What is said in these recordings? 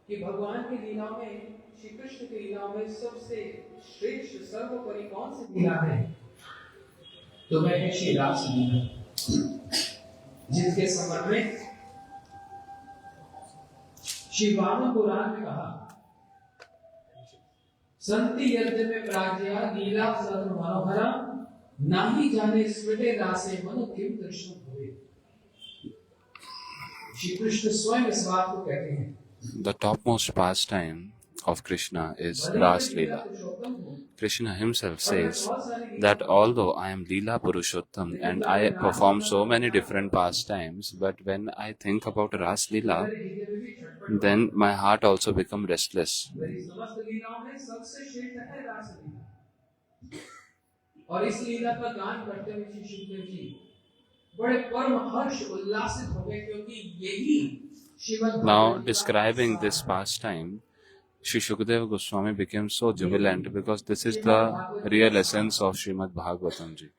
कि भगवान की लीलाओं में, श्री कृष्ण की लीलाओं में सबसे श्रेष्ठ सर्वोपरि कौन सी लीला है? तो वह है श्री रास लीला, जिसके संबंध में श्री वामन पुराण में कहा, संति यज्ञ में प्राज्ञा लीला सर्व मनोहरा, नाही जाने स्मृते रासे मनु किम कृष्ण हुए। श्री कृष्ण स्वयं इस बात को कहते हैं। The topmost pastime of Krishna is Ras Leela. Krishna himself says that although I am Leela Purushottam and I perform so many different pastimes, but when I think about Ras Leela, then my heart also becomes restless. और इस लीला का गान करते हुए श्री शुकदेव जी बड़े परम हर्ष उल्लासित हो गए, क्योंकि यही Shrimad Now, describing this pastime, Sri Shukadeva Goswami became so jubilant because this is the real essence of Srimad Bhagavatam ji.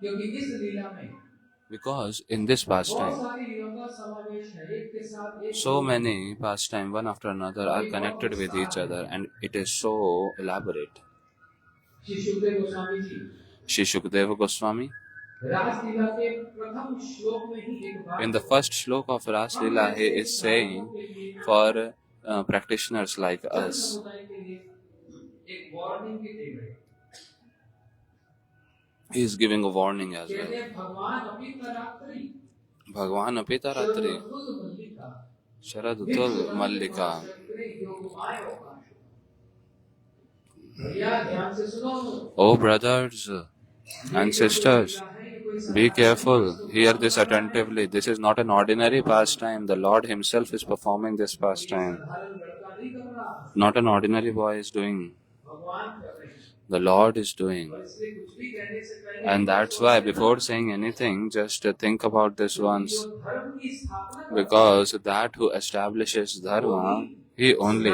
क्योंकि इस लीला में Because in this pastime, so many pastime one after another are connected with each other and it is so elaborate. Sri Shukadeva Goswami, in the first shloka of Ras Leela, he is saying for practitioners like us, he is giving a warning as well. Bhagwan apita ratri, Sharadutul Mallika. Oh brothers and sisters, be careful, hear this attentively. This is not an ordinary pastime. The Lord himself is performing this pastime. Not an ordinary boy is doing. The Lord is doing. And that's why before saying anything, just think about this once. Because that who establishes dharma, he only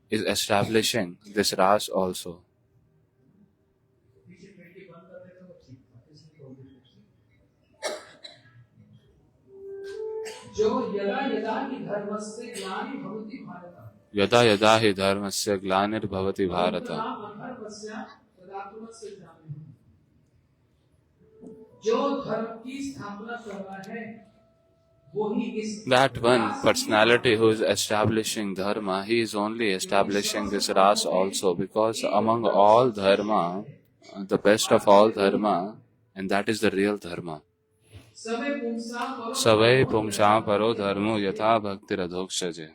is establishing this ras also. Yada yada hi dharmasya glanirбhavati bharata. That one personality who is establishing dharma, he is only establishing this ras also, because among all dharma, the best of all dharma, and that is the real dharma. Savai pumsam paro dharmo yatha bhaktir adhokshaje.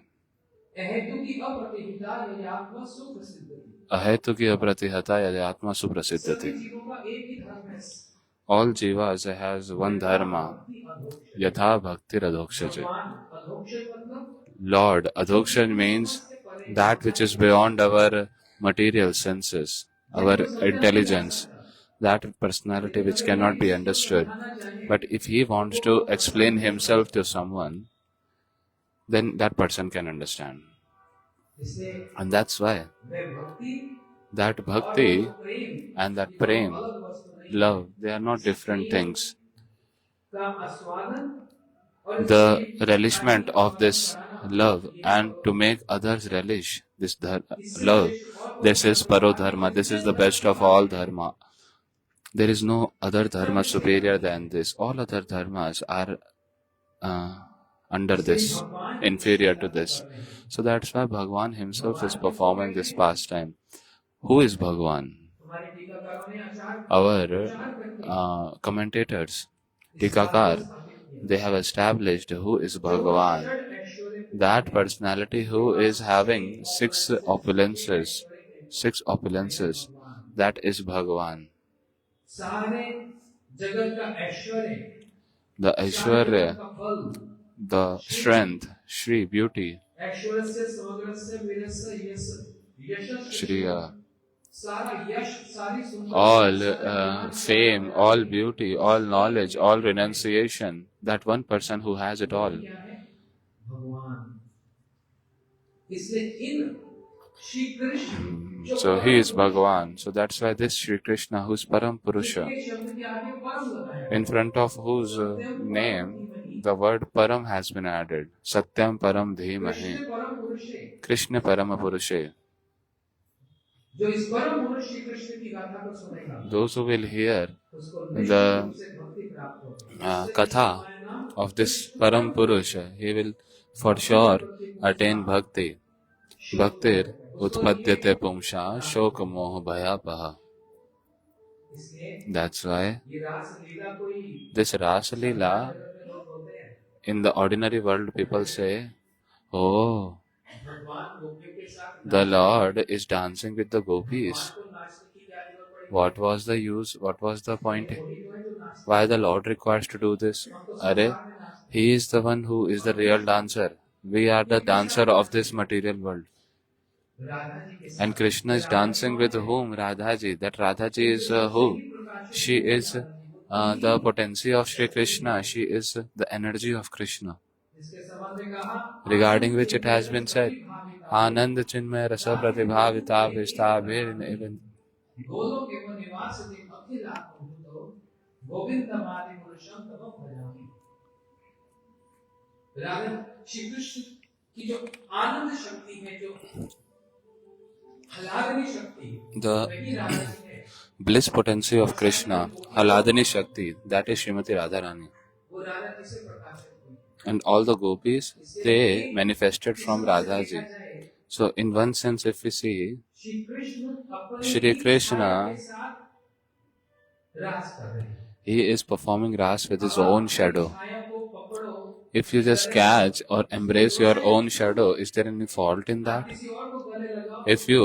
Ahetuki apratihata yadhyatma suprasiddhati. All jivas has one dharma, yatha bhaktir adhokshaje. Lord, adhoksha means that which is beyond our material senses, our intelligence, that personality which cannot be understood. But if he wants to explain himself to someone, then that person can understand. And that's why that bhakti and that prem, love, they are not different things. The relishment of this love and to make others relish this love, this is parodharma, this is the best of all dharma. There is no other dharma superior than this. All other dharmas are under this, inferior to this. So that's why Bhagwan himself is performing this pastime. Who is Bhagwan? Our commentators, Tikakar, they have established who is Bhagwan. That personality who is having six opulences, that is Bhagwan. The Aishwarya, the strength, Shri, beauty, Shriya, all fame, all beauty, all knowledge, all renunciation, that one person who has it all. So he is Bhagavan. So that's why this Shri Krishna, who is Param Purusha, in front of whose name the word param has been added. Satyam param dhimahi. Krishna परम पुरुष है, Krishna parama purushe. जो इस परम पुरुष श्री कृष्ण की गाथा को सुनेगा Those who will hear उसको निश्चित the रूप से भक्ति प्राप्त होगी। katha of this param purusha, he will for sure attain bhakti. Bhaktir utpadyate pumsha shoka moha bhayapaha. इसलिए That's why ये रास लीला कोई this Rasa Leela, जगत में लोग बोलते हैं in the ordinary world people say, oh, भगवान गोपियों के साथ the Lord is dancing with the gopis. भगवान को नाचने की क्या जरूरत पड़ी? What was the use? What was the point? वही तो है जो नाचते Why the Lord requires to do this? Are, He is the one who is the real dancer. We are the dancer of this material world. हैं। राधा जी के साथ And Krishna is dancing with whom? Radhaji. That Radhaji is who? She is the potency of Sri Krishna. She is the energy of Krishna. जिसके संबंध में कहा Regarding which it has been said, Anand Chinmay Rasa Pratibhavita Vistabhir Nivan. Golok एवं निवास देव अखिल आत्मभूतो गोविंदमादि पुरुषम तम भजामि। राधा श्री कृष्ण की जो आनंद शक्ति है, जो हलादनी शक्ति, The वही राधा जी है। bliss potency of Krishna, Haladani Shakti, that is Srimati Radharani. वो राधा जी से प्रकाशित हुई। And all the gopis, they manifested from Radhaji. So in one sense, if we see, Shri Krishna अपने Shri ही Krishna, छाया के साथ रास कर रहे हैं। he is performing ras with his own shadow. छाया को पकड़ो, If you just catch or embrace your own shadow, is there any fault in that? किसी और को गले लगाओ, If you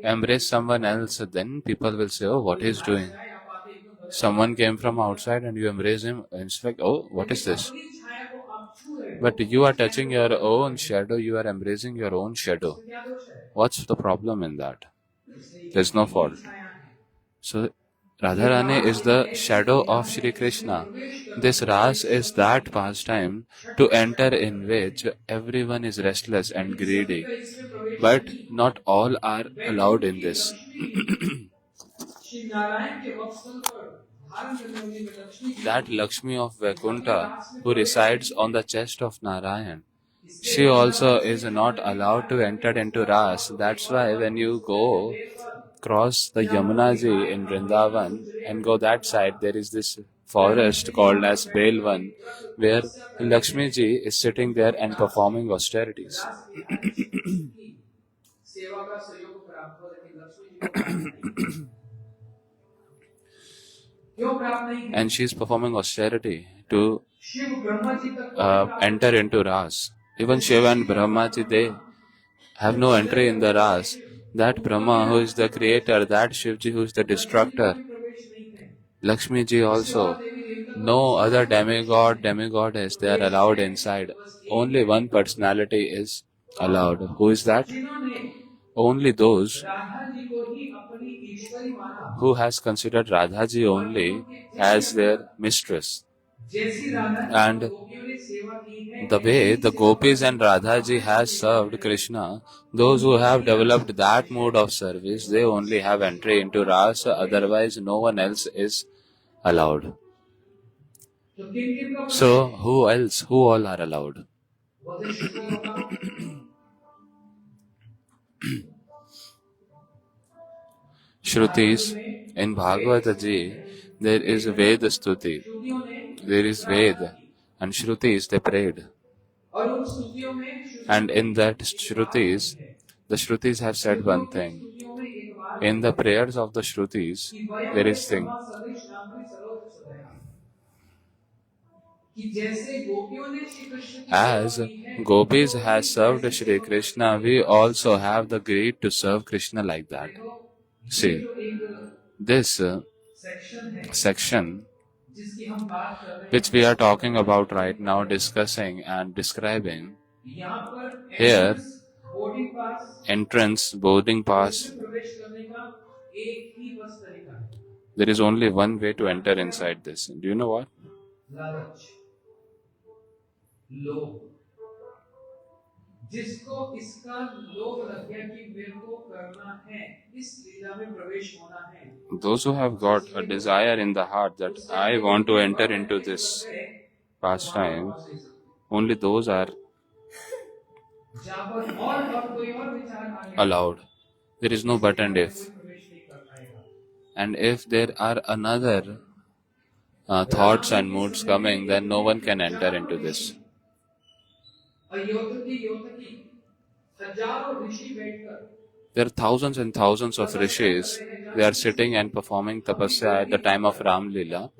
embrace someone else, then people will say, oh, what he is doing? आप आते एकदम गले Someone came from outside and you embrace him, and it's like, oh, what is this? अपनी छाया को आप छू रहे हो, But you are touching your own shadow, you are embracing your own shadow. तो क्या दोष है? What's the problem in that? इसलिए There's no fault. छाया है। So, Radharani is the shadow of Shri Krishna. This ras is that pastime to enter in which everyone is restless and greedy. इसमें प्रवेश But not all are allowed in this. Shri Narayan के वत्सल पर धारण करने वाली में Lakshmi ji That Lakshmi of Vaikuntha who resides on the chest of Narayan, she also is not allowed to enter into ras. That's why when you go cross the Yamuna ji in Vrindavan and go that side, there is this forest called as Belvan, where Lakshmi ji is sitting there and performing austerities. सेवा का सहयोग प्राप्त हो, लेकिन लक्ष्मी जी को क्यों प्राप्त नहीं है? And she is performing austerity to Shiv Brahma ji तक enter into ras. Even Shiva and Brahma ji, they have no entry in the ras. That Brahma who is the creator, that Shiv ji who is the destructor, प्रवेश नहीं है। Lakshmi ji also, no other demigoddess, they are allowed inside. Only one personality is allowed. Who is that? जिन्होंने Only those Radha ji को ही अपनी ईश्वरी माना, who has considered Radha ji only as their mistress. जैसी Radha ji And को गोपियों ने सेवा की है, the way the gopis and Radha ji has served Krishna, those who have developed that mode of service, they only have entry into rasa, otherwise no one else is allowed. तो किन किन का So who else? Who all are allowed? Vashishtha को बताओ, Shrutis, in Bhagavata ji, there is Veda Stuti, श्रुतियों ने there is Veda, and Shrutis, they prayed. और उन स्तुतियों में And in that Shrutis, the Shrutis have said one thing. स्तुतियों में एक बार In the prayers of the Shrutis, there is thing. सदृश नाम की सरोज सदया, कि जैसे गोपियों ने श्री कृष्ण की As सेवा की है, gopis has served Shri Krishna, we also have the greed to serve Krishna like that. See, जो एक this सेक्शन है section जिसकी हम बात कर रहे हैं, which we are talking about right now, discussing and describing, यहाँ पर Here, boarding pass entrance, boarding pass, प्रवेश करने का एक ही बस तरीका है, there is only one way to enter inside this. Do you know what? लालच, लोभ। जिसको इसका लोभ लग गया कि मेरे को करना है, इस लीला में प्रवेश होना है, Those who have got a desire in the heart that I want to enter into this, pastime, only those are जहाँ पर और कोई और विचार आ गया allowed. There is no but and if. कोई प्रवेश नहीं कर पाएगा। And if there are another thoughts and moods coming, then no one can enter into this. There are thousands and thousands of rishis. They are sitting and performing tapasya at the time of Ram Leela.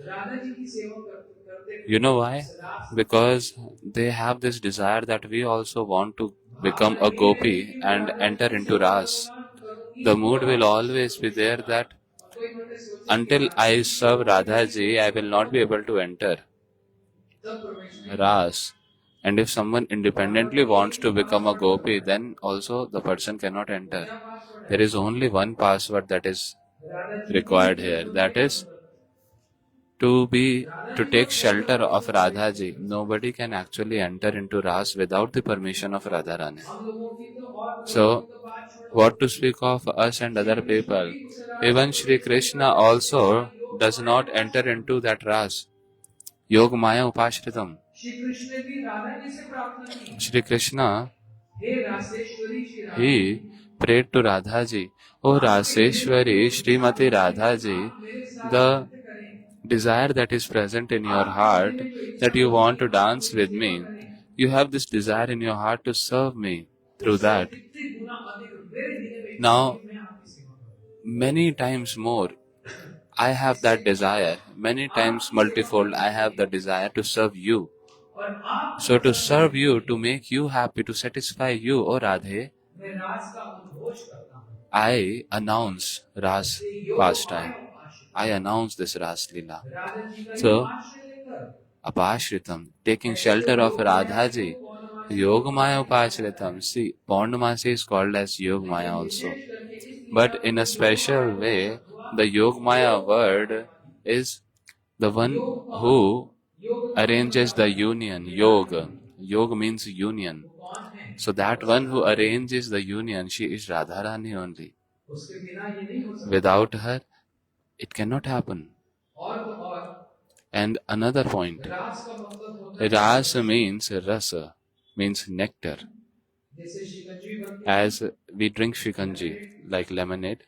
You know why? Because they have this desire that we also want to become a gopi and enter into Ras. The mood will always be there that until I serve Radhaji, I will not be able to enter Ras. And if someone independently wants to become a gopi, then also the person cannot enter. There is only one password that is required here. That is to take shelter of Radhaji. Nobody can actually enter into Ras without the permission of Radharani. So, what to speak of us and other people? Even Shri Krishna also does not enter into that Ras. Yog Maya Upashritam. Shri Krishna, he prayed to Radhaji, "O Raseshwari, Srimati Radhaji, the desire that is present in your heart, that you want to dance with me, you have this desire in your heart to serve me through that. Now, many times more, I have that desire. Many times multifold, I have the desire to serve you. So to serve you, to make you happy, to satisfy you, O Radhe, I announce Ras pastime. I announce this Ras Leela." So, Apashritam, taking shelter of Radhaji, Yogamaya Upashritam. See, Purnamasi is called as Yogamaya also. But in a special way, the Yogamaya word is the one who arranges the union, Yoga. Yoga means union. So that one who arranges the union, she is Radharani only. Without her, it cannot happen. And another point, Rasa means rasa, means nectar. As we drink shikanji, like lemonade,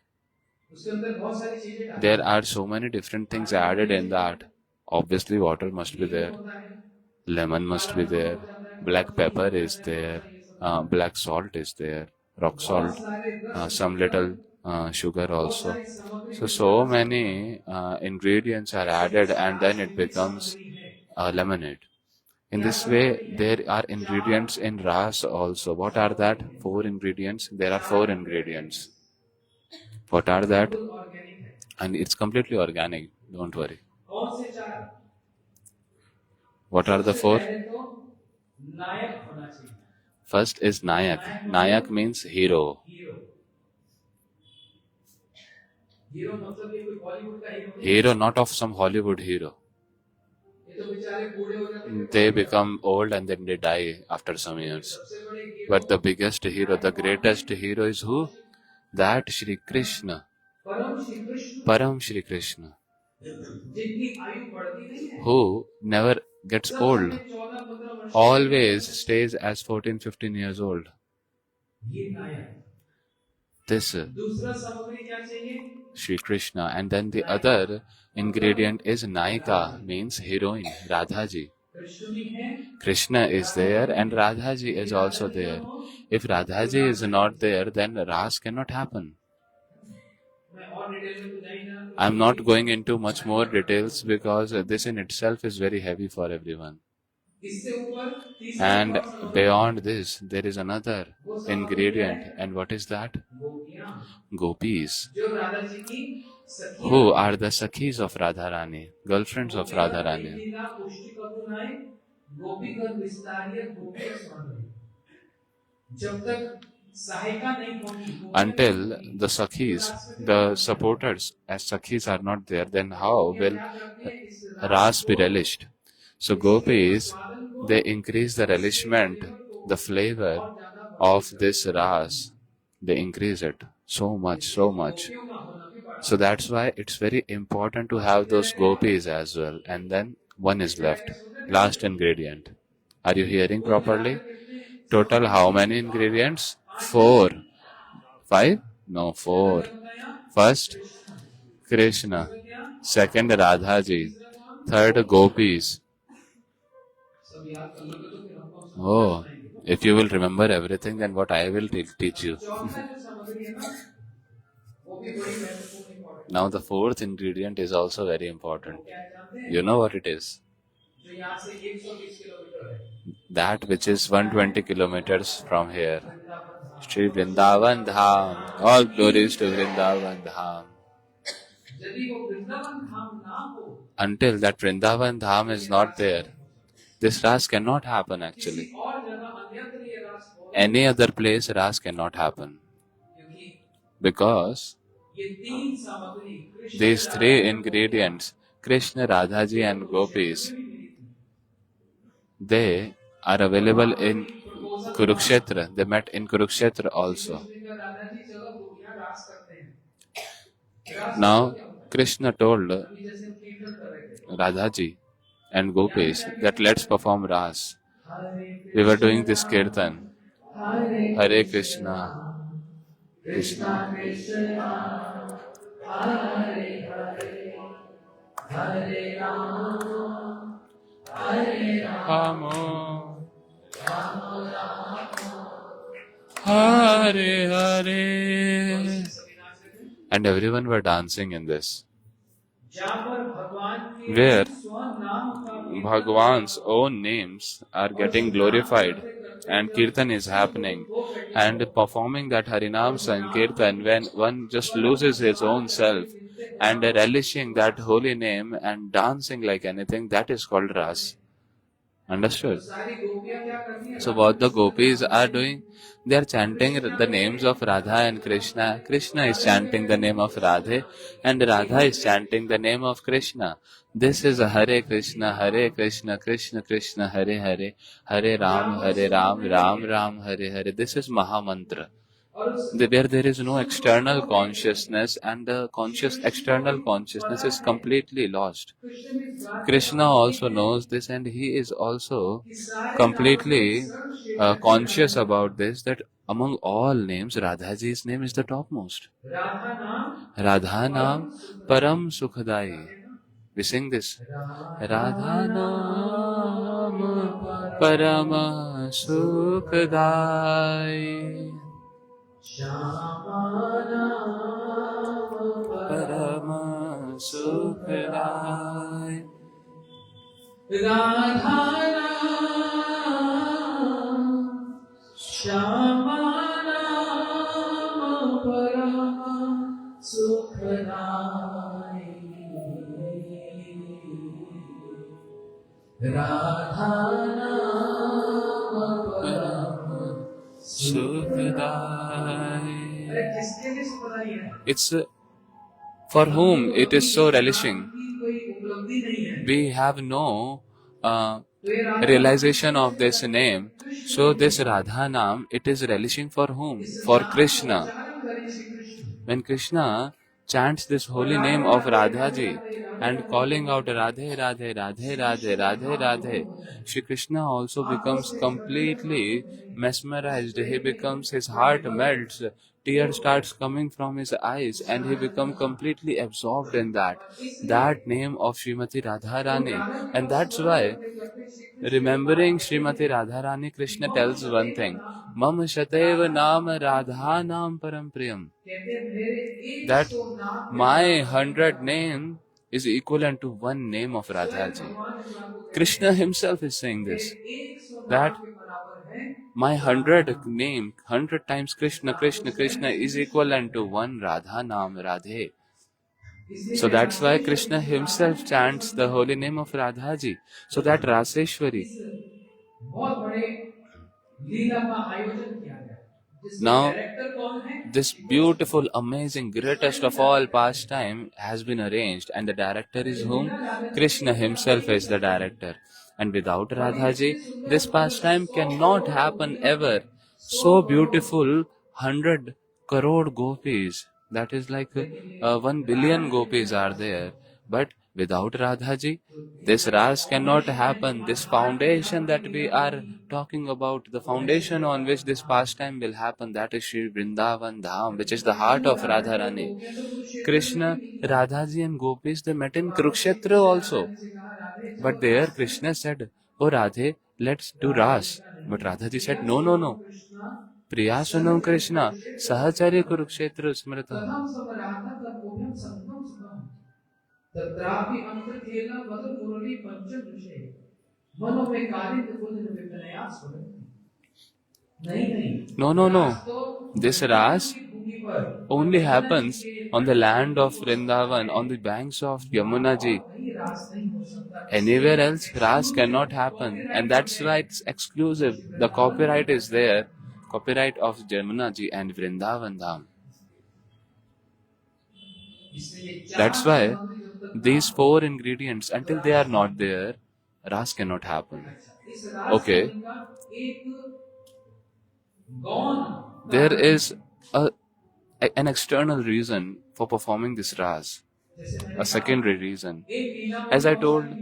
there are so many different things added in that. Obviously, water must be there, lemon must be there, black pepper is there, black salt is there, rock salt, some little sugar also. So many ingredients are added, and then it becomes lemonade. In this way, there are ingredients in Ras also. What are that? 4 ingredients. There are 4 ingredients. What are that? And it's completely organic. Don't worry. What are the 4? First is Nayak. Nayak means hero. Hero, not of some Hollywood hero. They become old and then they die after some years. But the biggest hero, the greatest hero is who? That Shri Krishna. Param Shri Krishna. Who never gets old. Always stays as 14-15 years old. This Shri Krishna. And then the other ingredient is Naika, means heroine, Radhaji. Krishna is there and Radhaji is also there. If Radhaji is not there, then Ras cannot happen. I am not going into much more details because this in itself is very heavy for everyone. And beyond this, there is another ingredient. And what is that? Gopis. Who are the Sakhis of Radharani, girlfriends of Radharani. Until the Sakhis, the supporters as Sakhis are not there, then how will Ras be relished? So Gopis, they increase the relishment, the flavor of this Ras. They increase it so much. So that's why it's very important to have those Gopis as well. And then one is left. Last ingredient. Are you hearing properly? Total how many ingredients? 4. 5? No, 4. First, Krishna. Second, Radha ji. Third, Gopis. सब याद कर लोगे तो फिर हमको समझ Oh, आएगी। if you will remember everything, then what I will teach you. चौथा जो सामग्री है ना, वो भी बड़ी महत्वपूर्ण important. Now the fourth ingredient is also very important. क्या जानते हैं? You know what it is? जो यहाँ से 120 किलोमीटर है, That which is 120 kilometers from here. Sri Vrindavan Dham. All glories to Vrindavan Dham. यदि वो वृंदावन धाम ना हो, Until that Vrindavan Dham is not there, this Ras cannot happen actually. किसी और जगह अन्यत्र ये रास हो, Any other place Ras cannot happen. क्योंकि Because ये तीन सामग्री Krishna these three ingredients, Krishna, Radhaji and Gopis, they are available in Kurukshetra. They met in Kurukshetra also. दादाजी चलो गोपियां रास करते हैं। Now Krishna told अभी जैसे हम कीर्तन कर रहे थे, Radhaji and Gopis that let's perform Ras. We were doing this kirtan. Hare Krishna, Krishna Krishna Hare Hare Hare Ram Ramo, Hare Hare. And everyone were dancing in this. जहाँ पर भगवान के Where स्वनाम का Bhagwan's own names are getting glorified and Kirtan is happening, and performing that Harinam Sankirtan, when one just loses his own self and relishing that holy name and dancing like anything, that is called Ras. Understood? सारी गोपियां क्या करती हैं? So what the gopis are doing, they are chanting the names of Radha and Krishna. Krishna is chanting the name of Radhe and Radha is chanting the name of Krishna. This is Hare Krishna, Krishna Krishna, Hare Hare, Hare Ram, Ram Ram, Hare Hare. This is Mahamantra. और उस Where there is no external consciousness and the external consciousness is completely lost. Krishna में इस बात Krishna also knows this and he is also की सारे completely conscious about this, that among all names, Radhaji's name is the topmost. Radha नाम Radha Naam Param Sukhadai. We sing this. Radha Naam Parama Sukhadai. Parama Sukhadai. Radha नाम श्यामा नाम परम सुखदाई राधा नाम परम Sukhadai. अरे किसके लिए सुखदाई है? It's for whom it is so relishing. की कोई उपलब्धि नहीं है। We have no तो ये Radha realization of this name. So this Radha Naam, it is relishing for whom? For Krishna. उच्चारण करें Shri Krishna When Krishna chants this holy name of Radhaji and calling out Radhe Radhe Radhe Radhe Radhe Radhe, Shri Krishna also becomes completely mesmerized. He becomes, his heart melts, tears starts coming from his eyes and he becomes completely absorbed in that name of Srimati Radharani. And that's why, remembering Srimati Radharani, Krishna tells one thing, Mam Shatev Naam Radha Naam Param Priyam. कहते हैं मेरे That 100 नाम my 100 name is equivalent to one name of Radhaji. Krishna himself is saying this, 100 that के बराबर है my 100 name, 100 times Krishna, Krishna, Krishna is equivalent to one Radha Naam, Radhe. So that's why Krishna himself chants the holy name of Radhaji. So that Raseshwari. बहुत बड़े लीला का आयोजन किया गया जिसमें Now, डायरेक्टर कौन है? this beautiful, amazing, greatest of all pastime has been arranged, and the director is whom? Krishna himself is the director. And without Radhaji, this pastime cannot happen ever. So beautiful, 100 crore gopis, that is like 1 billion gopis are there. But Without Radhaji, this ras cannot happen. This foundation that we are talking about, the foundation on which this pastime will happen, that is Shri Vrindavan Dham, which is the heart of Radharani. Krishna, Radhaji and Gopis, they met in Kurukshetra also. But there Krishna said, "Oh Radhe, let's do ras." But Radhaji said, "No, no, no. Priyasunam Krishna, Sahachari Kurukshetra Smrita." तत्रापि अंतखेला मदन मुरली पंचम ऋषे मनो में कारित कुंज विपनया स्मरति नहीं No, no, no. This ras only happens on the land of Vrindavan, on the banks of Yamuna Ji. Anywhere else, ras cannot happen. And that's why it's exclusive. The copyright is there. Copyright of Yamuna Ji and Vrindavan Dham. That's why these four ingredients, until they are not there, ras cannot happen. Okay. There is an external reason for performing this ras, a secondary reason. As I told,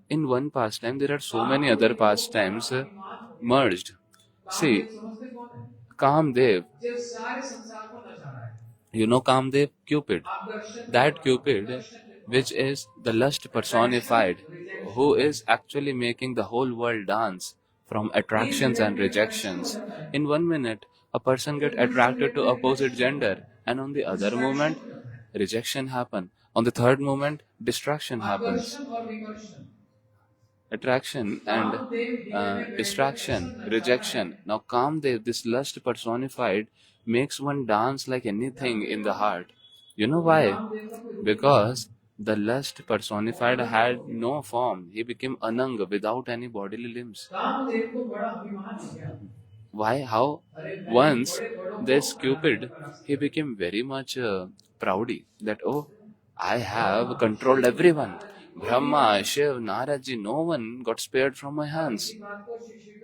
in one pastime there are so many other pastimes merged. See, Kamdev, you know Kamdev, Cupid. That Cupid, which is the lust personified, who is actually making the whole world dance from attractions and rejections. In 1 minute, a person gets attracted to opposite gender, and on the other moment, rejection happens. On the third moment, distraction happens. Attraction and distraction, rejection. Now Kamdev, this lust personified, makes one dance like anything in the heart. You know why? Because the lust personified had no form. He became Ananga, without any bodily limbs. Why? How? Once this Cupid, he became very much proudy that, oh, I have controlled everyone. Brahma, Shiv, Naraji, no one got spared from my hands.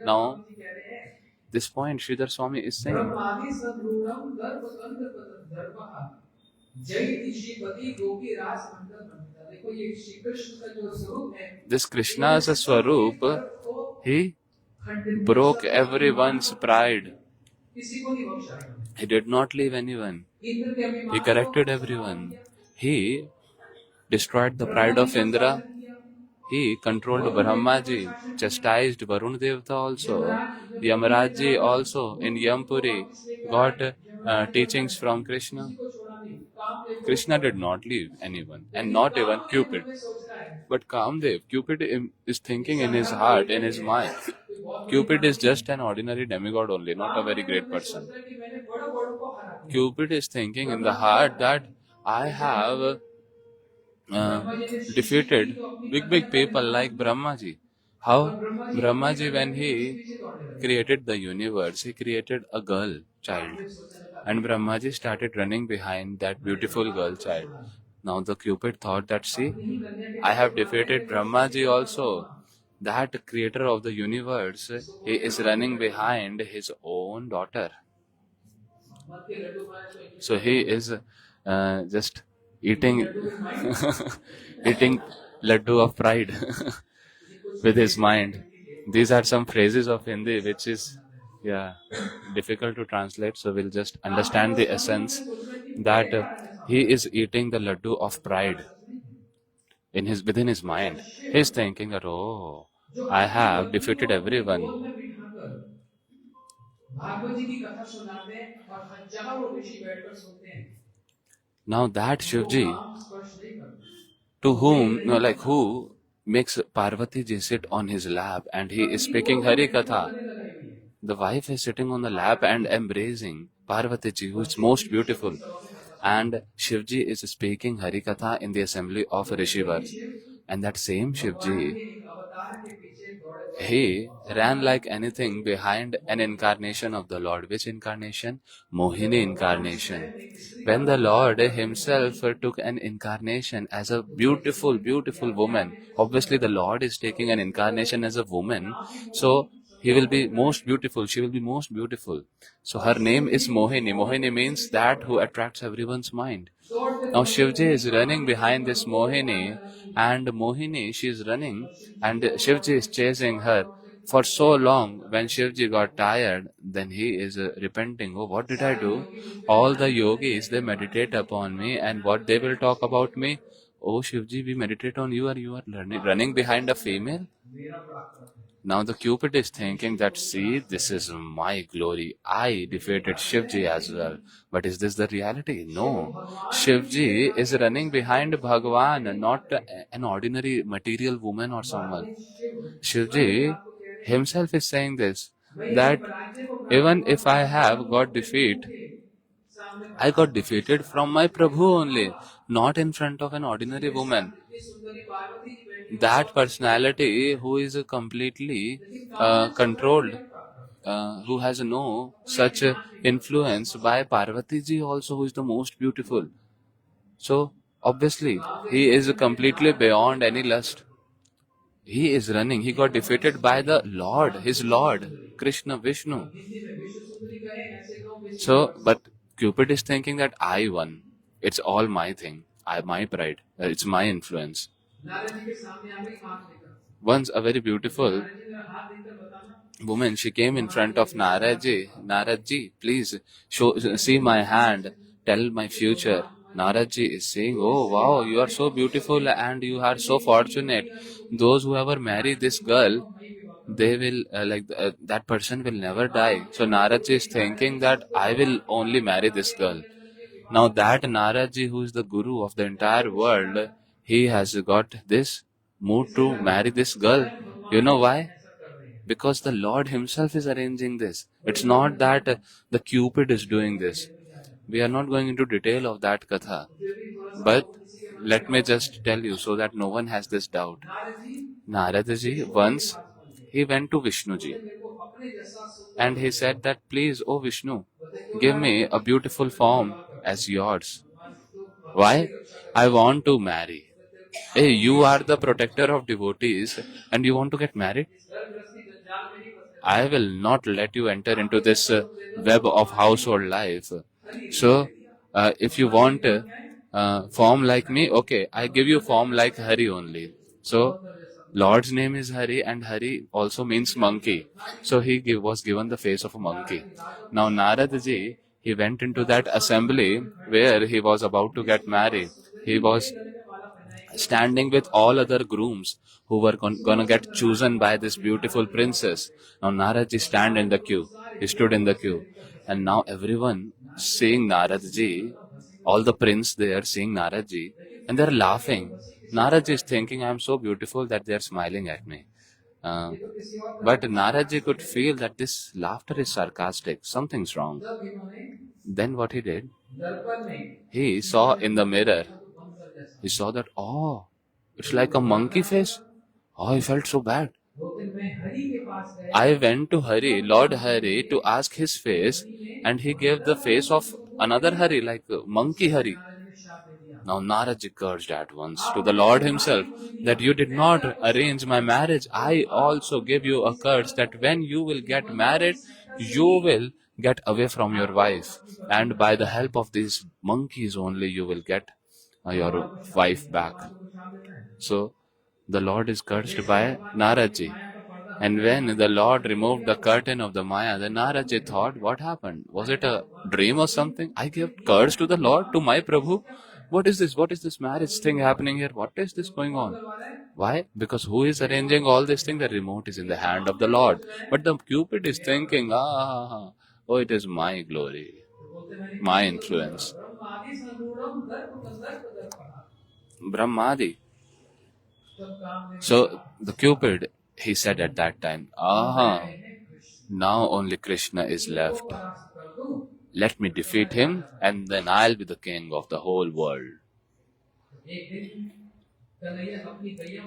Now, this point Sridhar Swami is saying, this Krishna as a Swarup, he broke everyone's pride. He did not leave anyone. He corrected everyone. He destroyed the pride of Indra. He controlled Brahmaji, chastised Varun Devta also. Yamaraji also in Yampuri got teachings from Krishna. Krishna did not leave anyone, and not even Cupid. But Kamdev, Cupid is thinking in his heart, in his mind. Cupid is just an ordinary demigod only, not a very great person. Cupid is thinking in the heart that I have defeated big people like Brahmaji. How? Brahmaji, when he created the universe, he created a girl child. And Brahmaji started running behind that beautiful girl child. Now the Cupid thought that, see, I have defeated Brahmaji also. That creator of the universe, he is running behind his own daughter. So he is just eating eating laddu of pride with his mind. These are some phrases of Hindi which is difficult to translate, so we'll just understand the essence that he is eating the laddu of pride within his mind. He's thinking that, oh, I have defeated everyone. Now that Shivji, who makes Parvati ji sit on his lap and he is speaking Hari Katha. The wife is sitting on the lap and embracing Parvati ji, who is most beautiful. And Shivji is speaking Hari Katha in the assembly of Rishivars. And that same Shivji, he ran like anything behind an incarnation of the Lord. Which incarnation? Mohini incarnation. When the Lord himself took an incarnation as a beautiful, beautiful woman, obviously the Lord is taking an incarnation as a woman, so he will be most beautiful, she will be most beautiful. So her name is Mohini. Mohini means that who attracts everyone's mind. Now Shivji is running behind this Mohini, and Mohini, she is running, and Shivji is chasing her for so long. When Shivji got tired, then he is repenting. Oh, what did I do? All the yogis, they meditate upon me, and what they will talk about me? Oh, Shivji, we meditate on you, and you are running behind a female? Now the Cupid is thinking that, see, this is my glory. I defeated Shivji as well. But is this the reality? No. Shivji is running behind Bhagwan, not an ordinary material woman or someone. Shivji himself is saying this, that even if I have got defeat, I got defeated from my Prabhu only, not in front of an ordinary woman. That personality who is completely controlled, who has no such influence by Parvati ji also, who is the most beautiful. So obviously he is completely beyond any lust. He is running. He got defeated by the Lord, his Lord, Krishna, Vishnu. So, but Cupid is thinking that I won. It's all my thing. My pride. It's my influence. Once a very beautiful woman, she came in front of Naradji. Naradji, please see my hand. Tell my future. Naradji is saying, oh wow, you are so beautiful and you are so fortunate. Those who ever marry this girl, they will that person will never die. So Naradji is thinking that I will only marry this girl. Now that Naradji, who is the guru of the entire world, he has got this mood to marry this girl. You know why? Because the Lord himself is arranging this. It's not that the Cupid is doing this. We are not going into detail of that katha. But let me just tell you so that no one has this doubt. Naradaji, once he went to Vishnuji and he said that, please, oh Vishnu, give me a beautiful form as yours. Why? I want to marry. Hey, you are the protector of devotees and you want to get married? I will not let you enter into this web of household life. So, if you want form like me, okay, I give you form like Hari only. So, Lord's name is Hari and Hari also means monkey. So, he was given the face of a monkey. Now, Naradaji, he went into that assembly where he was about to get married. He was standing with all other grooms who were gonna get chosen by this beautiful princess. Now Naradji stand in the queue. He stood in the queue. And now everyone seeing Naradji, all the prince they are seeing Naradji, and they're laughing. Naradji is thinking, I'm so beautiful that they're smiling at me. But Naradji could feel that this laughter is sarcastic. Something's wrong. Then what he did? He saw in the mirror. He saw that, oh, it's like a monkey face. Oh, he felt so bad. I went to Hari, Lord Hari, to ask his face, and he gave the face of another Hari, like monkey Hari. Now Naradji cursed at once to the Lord himself that you did not arrange my marriage. I also give you a curse that when you will get married, you will get away from your wife. And by the help of these monkeys only, you will get your wife back. So the Lord is cursed by Naradji. And when the Lord removed the curtain of the Maya, then Naradji thought, what happened? Was it a dream or something? I gave curse to the Lord, to my Prabhu. What is this? What is this marriage thing happening here? What is this going on? Why? Because who is arranging all this thing? The remote is in the hand of the Lord. But the Cupid is thinking, oh, it is my glory, my influence. Brahmadi. So the Cupid, he said at that time, now only Krishna is left. Let me defeat him and then I'll be the king of the whole world.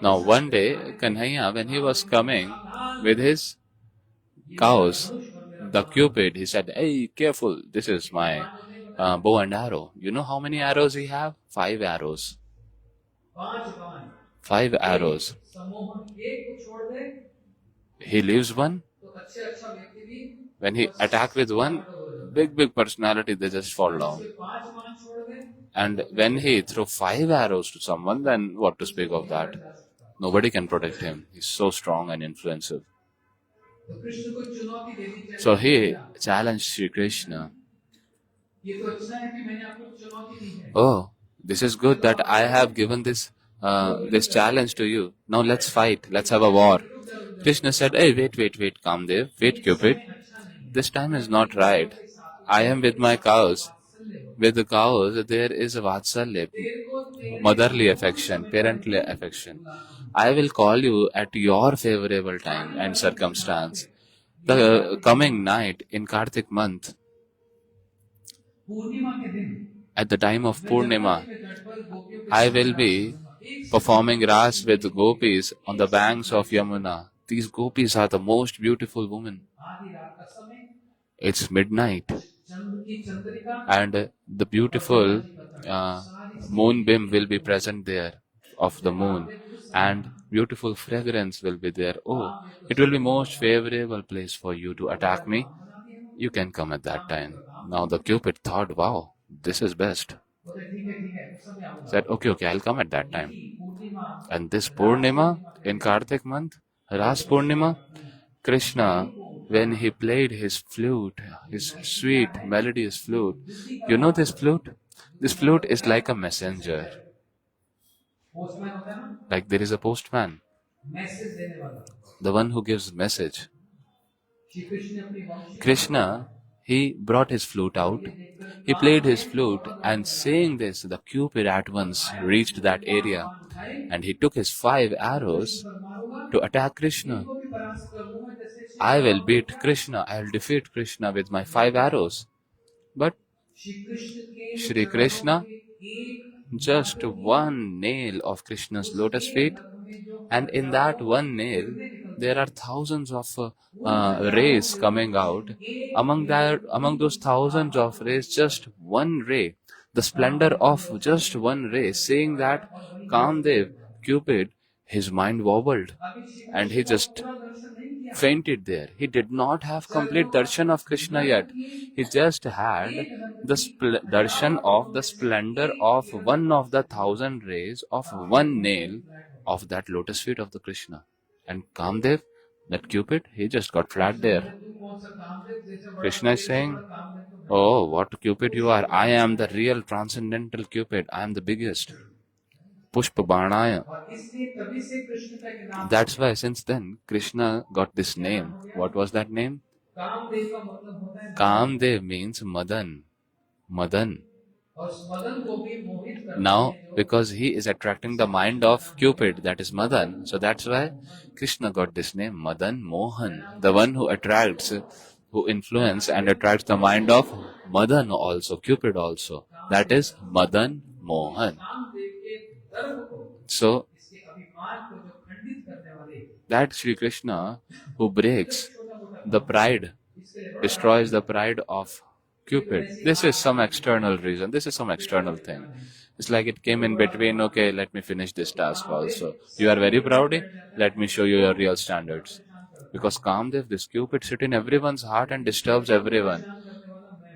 Now one day, Kanhaiya, when he was coming with his cows, the Cupid, he said, hey, careful, this is my bow and arrow. You know how many arrows he have? 5 arrows. 5 arrows. He leaves one अच्छे अच्छा व्यक्ति भी When he attack with one big personality, they just fall down. उसके 5 छोड़ दे And when he throw 5 arrows to someone, then what to speak of that? Nobody can protect him. He's so strong and influential. तो कृष्ण को चुनौती दे दी So he challenged Sri Krishna. ये तो अच्छा है कि मैंने आपको चुनौती दी है Oh, this is good that I have given this challenge to you. Now let's fight. Let's have a war. Krishna said, "Hey, wait, Kamdev. Wait, Cupid. This time is not right. I am with my cows. With the cows, there is a vatsalya, motherly affection, parently affection. I will call you at your favorable time and circumstance. The coming night in Kartik month, पूर्णिमा के दिन at the time of Purnima, I will be performing Ras with gopis on the banks of Yamuna. These gopis are the most beautiful women. आधी रात का समय It's midnight, चंद्र की Chandrika and the beautiful moonbeam will be present there of the moon, and beautiful fragrance will be there. Oh, it will be most favorable place for you to attack me. You can come at that time. Now the Cupid thought, wow, this is best. बोले ठीक है उस समय आऊंगा Said, okay, I'll come at that time. Purnima And this Purnima in Kartik month, Ras Purnima, Krishna, when he played his flute, his sweet melodious flute, you know this flute? This flute is like a messenger. Postman होता है ना Like there is a postman, message देने वाला the one who gives message. Shri Krishna ने अपनी वंशी Krishna, he brought his flute out. He played his flute, and saying this, the Cupid at once reached that area, and he took his 5 arrows to attack Krishna. को भी परास्त कर दूंगा जैसे I will beat Krishna, I will defeat Krishna with my 5 arrows. But Shri Krishna के Shri Krishna, एक just one nail of Krishna's lotus feet, and in that one nail, there are thousands of rays coming out. Among those thousands of rays, just one ray, the splendor of just one ray, saying that Kamdev, Cupid, his mind wobbled, and he just fainted there. He did not have complete darshan of Krishna yet. He just had the darshan of the splendor of one of the 1,000 rays of one nail of that lotus feet of the Krishna. And Kamdev, that Cupid, he just got flat there. Krishna is saying, oh, what Cupid you are. I am the real transcendental Cupid. I am the biggest. Pushpa Banaya. और इसलिए तभी से कृष्ण का एक नाम That's why since then Krishna got this name. What was that name? Kamadeva का मतलब होता है Kamdev means Madan. Madan. और उस मदन को भी मोहित करना Now, because he is attracting the mind of Cupid, that is Madan, so that's why Krishna got this name, Madan Mohan, the one who attracts, who influence and attracts the mind of Madan also, Cupid also. That is Madan Mohan. Kamadeva के गर्व को So, इसके अभिमान को जो खंडित करने वाले that Sri Krishna who breaks the pride, destroys the pride of Cupid. This is some external reason. This is some external thing. It's like it came in between, okay, let me finish this task also. You are very proud, let me show you your real standards. Because Kamdev, this Cupid, sits in everyone's heart and disturbs everyone.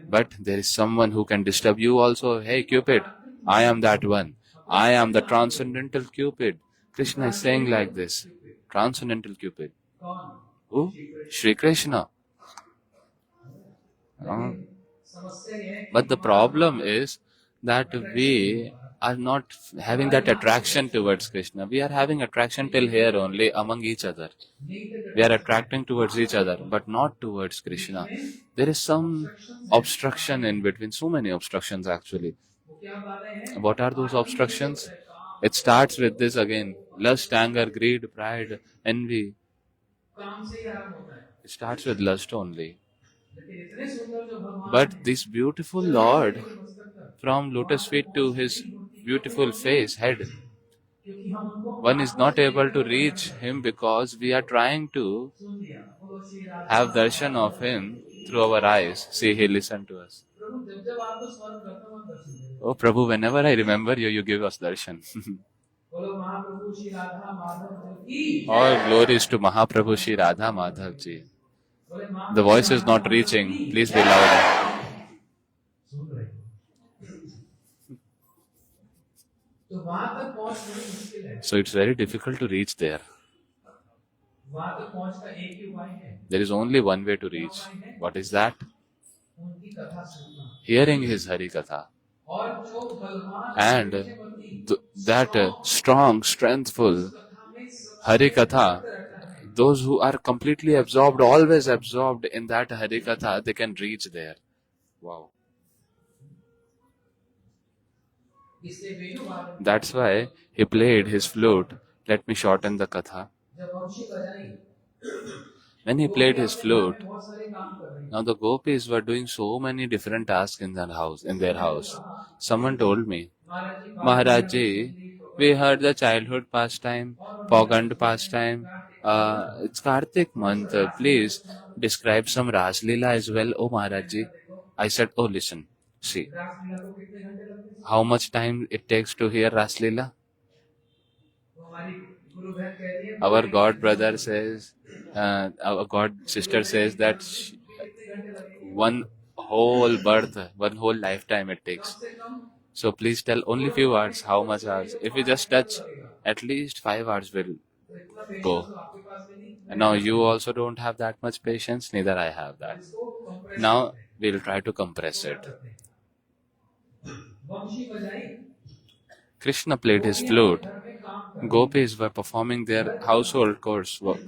But there is someone who can disturb you also. Hey Cupid, I am that one. I am the transcendental Cupid. Krishna is saying like this. Transcendental Cupid. कौन Who? Shri Krishna. समस्या ये है But the problem is that we are not having that attraction towards Krishna. We are having attraction till here only among each other. We are attracting towards each other, but not towards Krishna. There is some obstruction in between, so many obstructions actually. वो क्या बातें हैं What are those obstructions? It starts with this again. Lust, anger, greed, pride, envy. काम से ही आरंभ होता है It starts with lust only. लेकिन इतने सुंदर जो भगवान But this beautiful Lord, from lotus feet to his beautiful face, head, क्योंकि हम उनको one is not able to reach him because we are trying to सुन लिया बोलो Shri Radha have darshan of him through our eyes. See, he listened to us. प्रभु जब जब आपको स्मरण करता हूँ दर्शन दे Oh Prabhu, whenever I remember you, you give us darshan. बोलो महाप्रभु श्री राधा माधव जी की All glories to Mahaprabhu Shri Radha Madhav Ji. बोले माँ The voice is not reaching. Please be louder. सुन रहे हो? तो वहां तक पहुंच बड़ी मुश्किल है। So it's very difficult to reach there. वहां तक पहुंच का एक ही उपाय है, There is only one way to reach. What is that? उनकी कथा सुनना। Hearing his Hari Katha. और जो बलवान And शक्तिशाली that strong, strengthful कथा में सबसे Hari Katha, रहता है, those who are completely absorbed, always absorbed in that Hari Katha, they can reach there. Wow. इसलिए वेणुवादन That's why he played his flute. Let me shorten the Katha. जब वंशी बजाई, When he played his flute, बहुत सारे काम कर रहे हैं। now the gopis were doing so many different tasks in their house. Someone told me, Maharaj ji, we heard the childhood pastime, Pogand pastime. It's Kartik month. Please describe some Ras Leela as well, oh Maharaj ji. I said, oh listen, see, रासलीला को कितने घंटे लगते हैं? how much time it takes to hear Ras Leela? तो हमारी गुरु बहन कहती है Our God brother says, our God sister says that कितने घंटे लगेंगे? one whole birth, one whole lifetime it takes. कम से कम So please tell only few hours, how much hours. If we just touch, at least 5 hours will तो इतना patience go. तो आपके पास में नहीं। And now you also don't have that much patience, neither I have that. इसको compress Now करते हैं। we'll try to compress it. वंशी बजाई, Krishna played his flute. घर में काम कर, Gopis were performing their household coursework.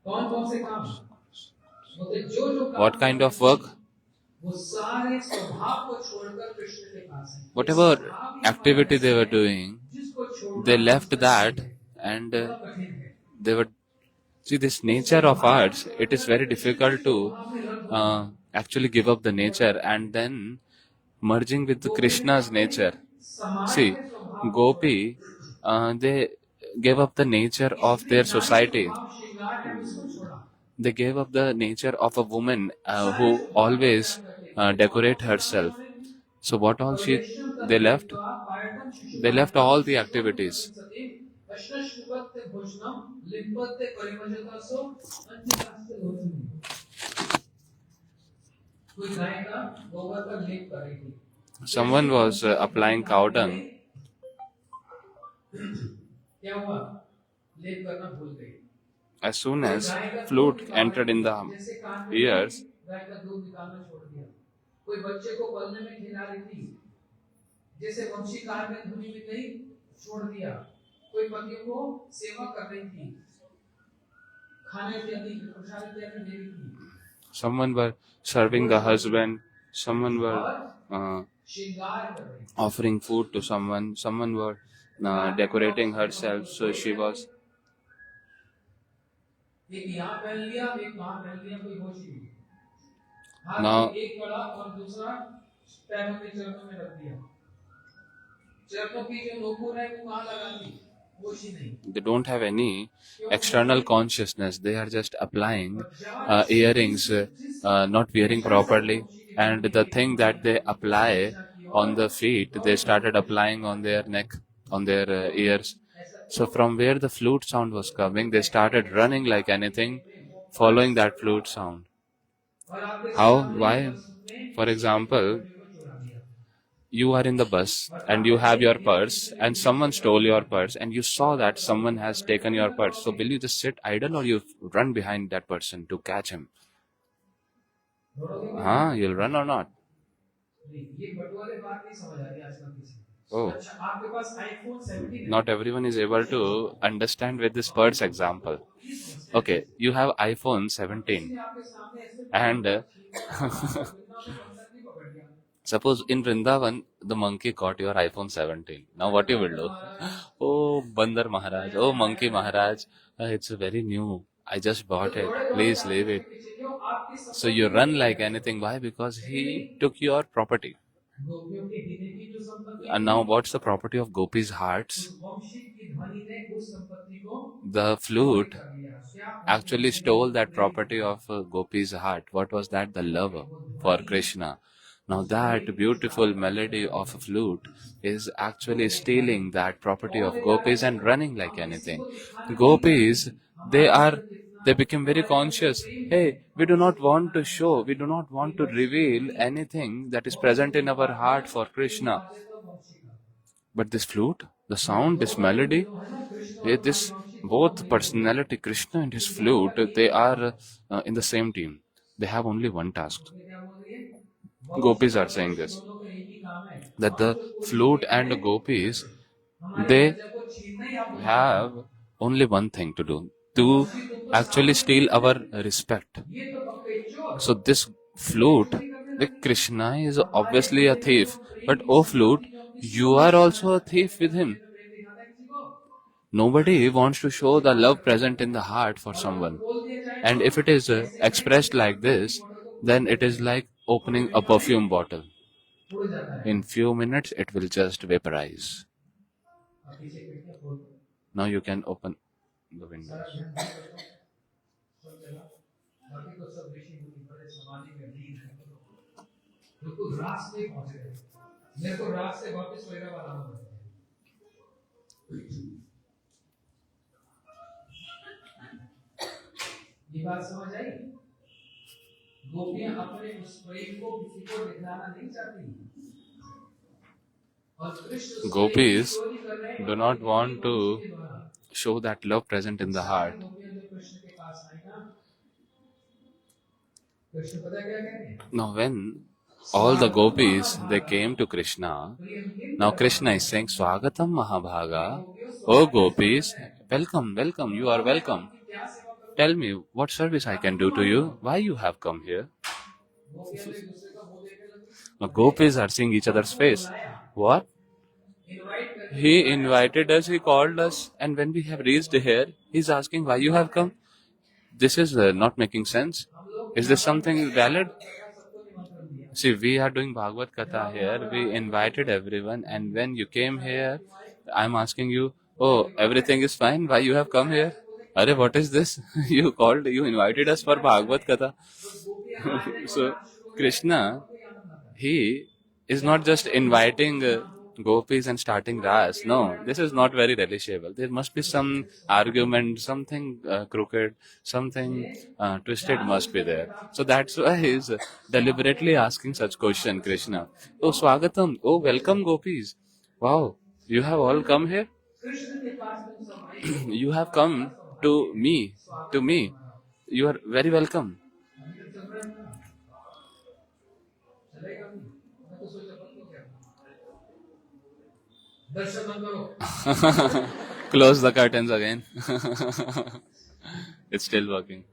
कौन कौन से काम? बोलते जो जो काम What kind of work? वो सारे स्वभाव को छोड़कर कृष्ण के पास है। Whatever activity they were doing, जिसको छोड़ना they left that and कठिन है। they were. See, this nature of arts, it is very difficult to actually give up the nature and then merging with Krishna's nature. See, Gopi, they gave up the nature of their society. श्रृंगार है उसको छोड़ा। They gave up the nature of a woman who always decorate herself. So what all they left? They left all the activities. कोई गाय का गोबर का लेप कर रही थी। Someone was applying cow dung. क्या हुआ? लेप करना भूल गई। As soon as flute entered in the जैसे कान में ears, गाय का दूध निकालना छोड़ दिया। कोई बच्चे को पलने में खिला रही थी, जैसे वंशी कान में धुनी में गई, छोड़ दिया। कोई पति को सेवा कर रही थी, खाने इत्यादि प्रसाद इत्यादि दे रही थी। someone were serving the husband, someone were श्रृंगार कर रही थी। offering food to someone, someone were decorating herself, so she was. एक यहाँ पहन लिया, एक वहाँ पहन लिया, कोई होश ही नहीं। हाथ Now- में एक कड़ा और दूसरा पैरों के चरणों में रख दिया। चरणों की जो नोपुर है वो कहाँ लगा दी? होश ही नहीं। They don't have any external consciousness. They are just applying earrings, not wearing properly, and the thing that they apply on the feet, they started applying on their neck, on their ears. So from where the flute sound was coming, they started running like anything, following that flute sound. How? Why? For example, you are in the bus and you have your purse and someone stole your purse and you saw that someone has taken your purse. So will you just sit idle or you run behind that person to catch him? You'll run or not? ये बटवारे बात नहीं समझ आ रही आजकल किसी को। Oh, अच्छा, आपके पास iPhone 17 है। not everyone is able to understand with this purse example. Okay, you have iPhone 17 आपके सामने ऐसे and नहीं पकड़ लिया। suppose in Vrindavan, the monkey caught your iPhone 17. Now what you will do? Oh, Bandar Maharaj. Oh, Monkey Maharaj. It's very new. I just bought it. Please leave it. क्यों आपकी So you run like anything. Why? Because he took your property. गोपियों के हृदय की जो संपत्ति And now what's the property of Gopi's hearts? उस वंशी की ध्वनि ने उस संपत्ति को The flute कर लिया। क्या? actually stole that property of Gopi's heart. What was that? The love for Krishna. Now that beautiful melody of a flute is actually stealing that property of gopis and running like anything. Gopis, they become very conscious. Hey, we do not want to show, we do not want to reveal anything that is present in our heart for Krishna. But this flute, the sound, this melody, this both personality, Krishna and his flute, they are in the same team. They have only one task. Gopis are saying this, that the flute and the gopis, they have only one thing to do, to actually steal our respect. So this flute, the Krishna is obviously a thief, but oh flute, you are also a thief with him. Nobody wants to show the love present in the heart for someone. And if it is expressed like this, then it is like opening a perfume bottle. In few minutes, it will just vaporize. Now you can open the windows. ये बात समझ आई? गोपियां अपने उस प्रेम को किसी को दिखाना नहीं चाहती। Gopis do not want to show that love present in the heart. Now when all the gopis, they came to Krishna, now Krishna is saying, Swagatam Mahabhaga, oh gopis, welcome, welcome, you are welcome. Tell me, what service I can do to you? Why you have come here? Now gopis are seeing each other's face. What? He invited us, he called us, and when we have reached here, he's asking why you have come. This is not making sense. Is this something valid? See, we are doing Bhagavad Katha here. We invited everyone, and when you came here, I'm asking you, oh, everything is fine. Why you have come here? Arey, what is this? You invited us for Bhagavad Katha. So, Krishna, he is not just inviting gopis and starting ras. No, this is not very relishable. There must be some argument, something crooked, something twisted must be there. So that's why he is deliberately asking such question, Krishna. Oh, Swagatam. Oh, welcome gopis. Wow, you have all come here? You have come to me. You are very welcome. Close the curtains again. It's still working.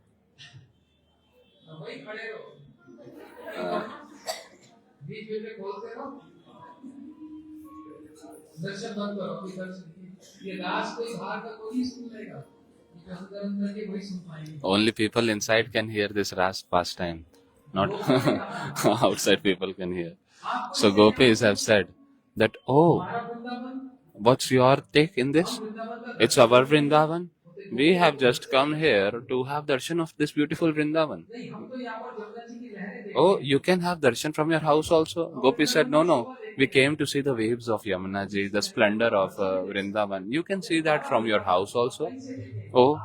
Only people inside can hear this ras pastime. Not outside people can hear. So gopis have said that, oh, what's your take in this? It's our Vrindavan. We have just come here to have darshan of this beautiful Vrindavan. Oh, you can have darshan from your house also? Gopi said, no. We came to see the waves of Yamuna Ji, the splendor of Vrindavan. You can see that from your house also. Oh,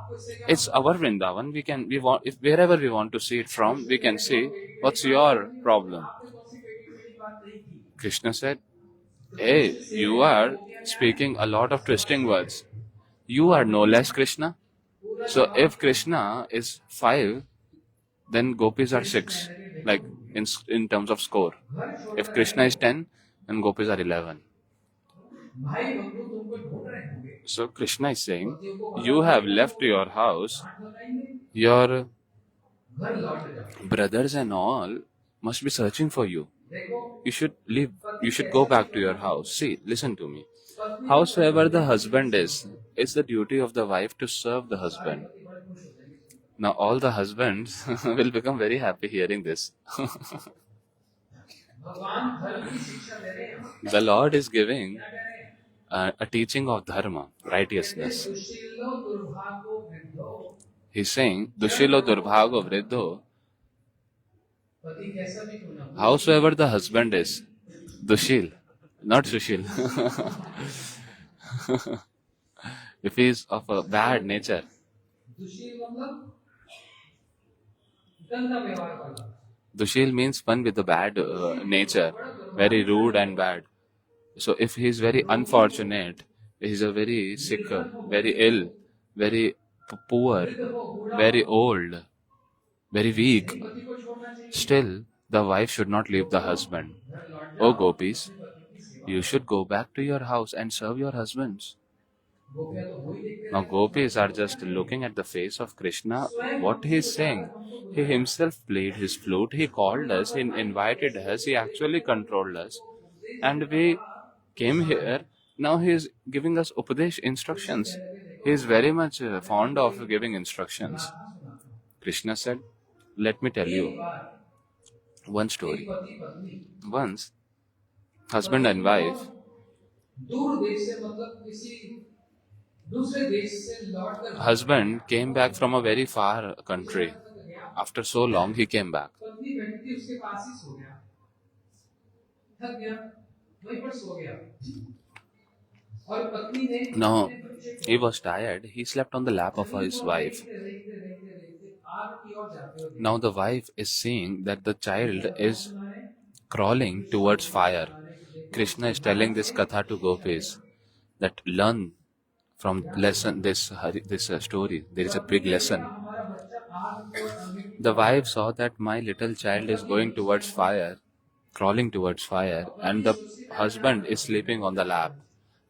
it's our Vrindavan. We want, if wherever we want to see it from, we can see. What's your problem? Krishna said, hey, you are speaking a lot of twisting words. You are no less Krishna. So if Krishna is 5, then gopis are 6, like in terms of score. If Krishna is 10, then gopis are 11. So Krishna is saying, you have left your house, your brothers and all must be searching for you. You should leave. You should go back to your house. See, listen to me. Howsoever the husband is, it's the duty of the wife to serve the husband. Now all the husbands will become very happy hearing this. The Lord is giving a teaching of dharma, righteousness. He's saying, Dushilo Durbhago Vriddho. पति कैसा भी क्यों ना हो, howsoever the husband is, Dushil, not Sushil. If he is of a bad nature, दुशील मतलब गंदा व्यवहार वाला, Dushil means one with a bad nature, very rude and bad. So if he is very unfortunate, he is a very sick, very ill, very poor, very old, very weak, पति को छोड़ना चाहिए, still the wife should not leave the husband. घर लौट Oh जाओ, gopis, अपने पति की सेवा, you should go back to your house and serve your husbands. गोपियां तो वही देखते Now रहते हैं, gopis are just looking at the face of Krishna, what he is saying. He himself played his flute, he called us, he invited us, he actually controlled us. And we came here, now he is giving us Upadesh instructions. He is very much fond of giving instructions. Krishna said, let me tell you one story. पति पत्नी Once, husband and wife, दूर देश से मतलब किसी दूसरे देश से लौटकर husband came back from a very far country. After so long, he came back. पत्नी बैठी थी उसके पास ही सो गया, थक गया, वहीं पर सो गया, और पत्नी ने Now, अपने बच्चे को he was tired. He slept on the lap of his wife. देखते आग की ओर जाते हुए Now, the wife is seeing that the child is crawling towards fire. Krishna is telling this katha to gopis that learn from lesson this story. There is a big lesson. हमारा बच्चा आग की ओर आगे The wife saw that my little child is going towards fire, crawling towards fire, and the husband is sleeping on the lap.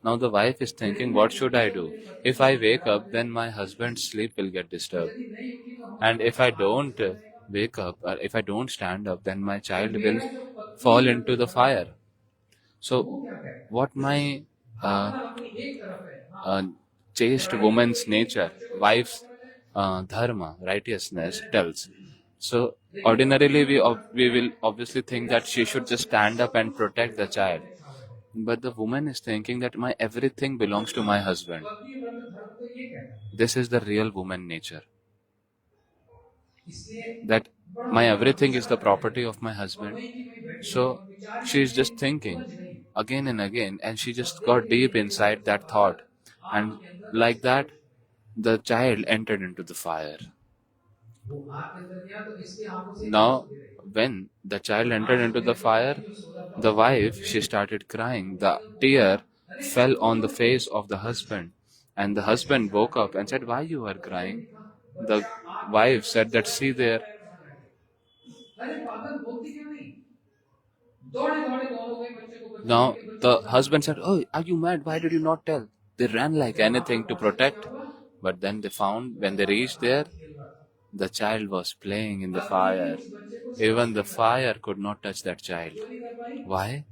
Now the wife is thinking, what should I do? If I wake up, then my husband's sleep will get disturbed. And if I don't wake up, or if I don't stand up, then my child will fall into the fire. So, what my अपनी एक तरफ है, chaste woman's nature, wife's dharma, righteousness tells. So, ordinarily we will obviously think that she should just stand up and protect the child. But the woman is thinking that my everything belongs to my husband. पति व्रत धर्म तो ये कहता है, This is the real woman nature. इसलिए That my everything is the property of my husband. So she is just thinking again and again, and she just got deep inside that thought. And like that, the child entered into the fire. वो आग के अंदर गया तो इसकी आंखों से Now, when the child entered into the fire, the wife, she started crying. The tear fell on the face of the husband. And the husband woke up and said, why you are crying? The wife said that, see there. अरे पागल बोलती क्यों नहीं, दौड़े दौड़े दोनों गए बच्चे को बचाने Now, के, the husband said, oh, are you mad? Why did you not tell? They ran like anything to protect. But then they found, when they reached there, the child was playing in the fire. Even the fire could not touch that child. चोरी कर पाई, Why?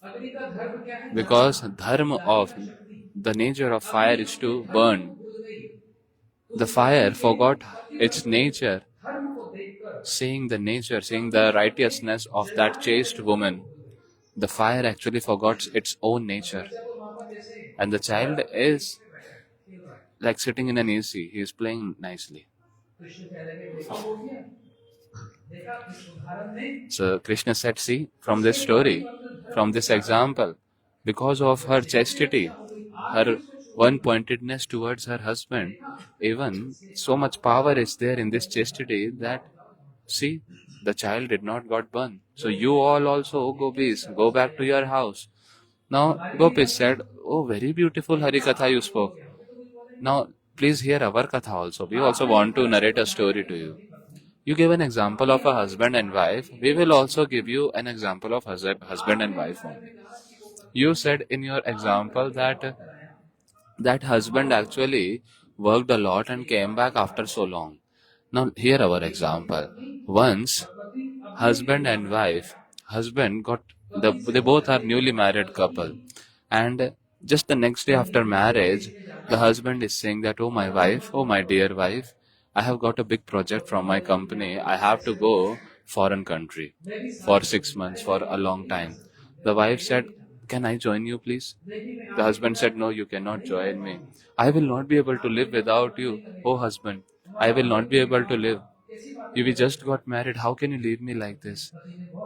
अग्नि का धर्म क्या है, Because dharma of the nature of fire is to burn. भूल गई, The fire forgot its nature, धर्म को देखकर seeing the nature, seeing the righteousness of that chaste woman. The fire actually forgot its own nature. जब वो मामा जैसे And the child is खेल रहा है, like sitting in an AC. He is playing nicely. Krishna कह रहे हैं, देखा हो गया, देखा इस उदाहरण में So Krishna said, see, from this story, from this example, because of her chastity, her one-pointedness towards her husband, even so much power is there in this chastity that, see, the child did not got burned. So you all also, O gopis, go back to your house. Now gopis said, oh, very beautiful Harikatha you spoke. Now please hear our katha also. We also want to narrate a story to you. You gave an example of a husband and wife. We will also give you an example of husband and wife only. You said in your example that husband actually worked a lot and came back after so long. Now hear our example. Once, husband and wife, they both are newly married couple, and just the next day after marriage, the husband is saying that, oh my wife, oh my dear wife, I have got a big project from my company. I have to go foreign country for 6 months, for a long time. The wife said, can I join you please? The husband said, no, you cannot join me. I will not be able to live without you. Oh husband, I will not be able to live. We just got married. How can you leave me like this?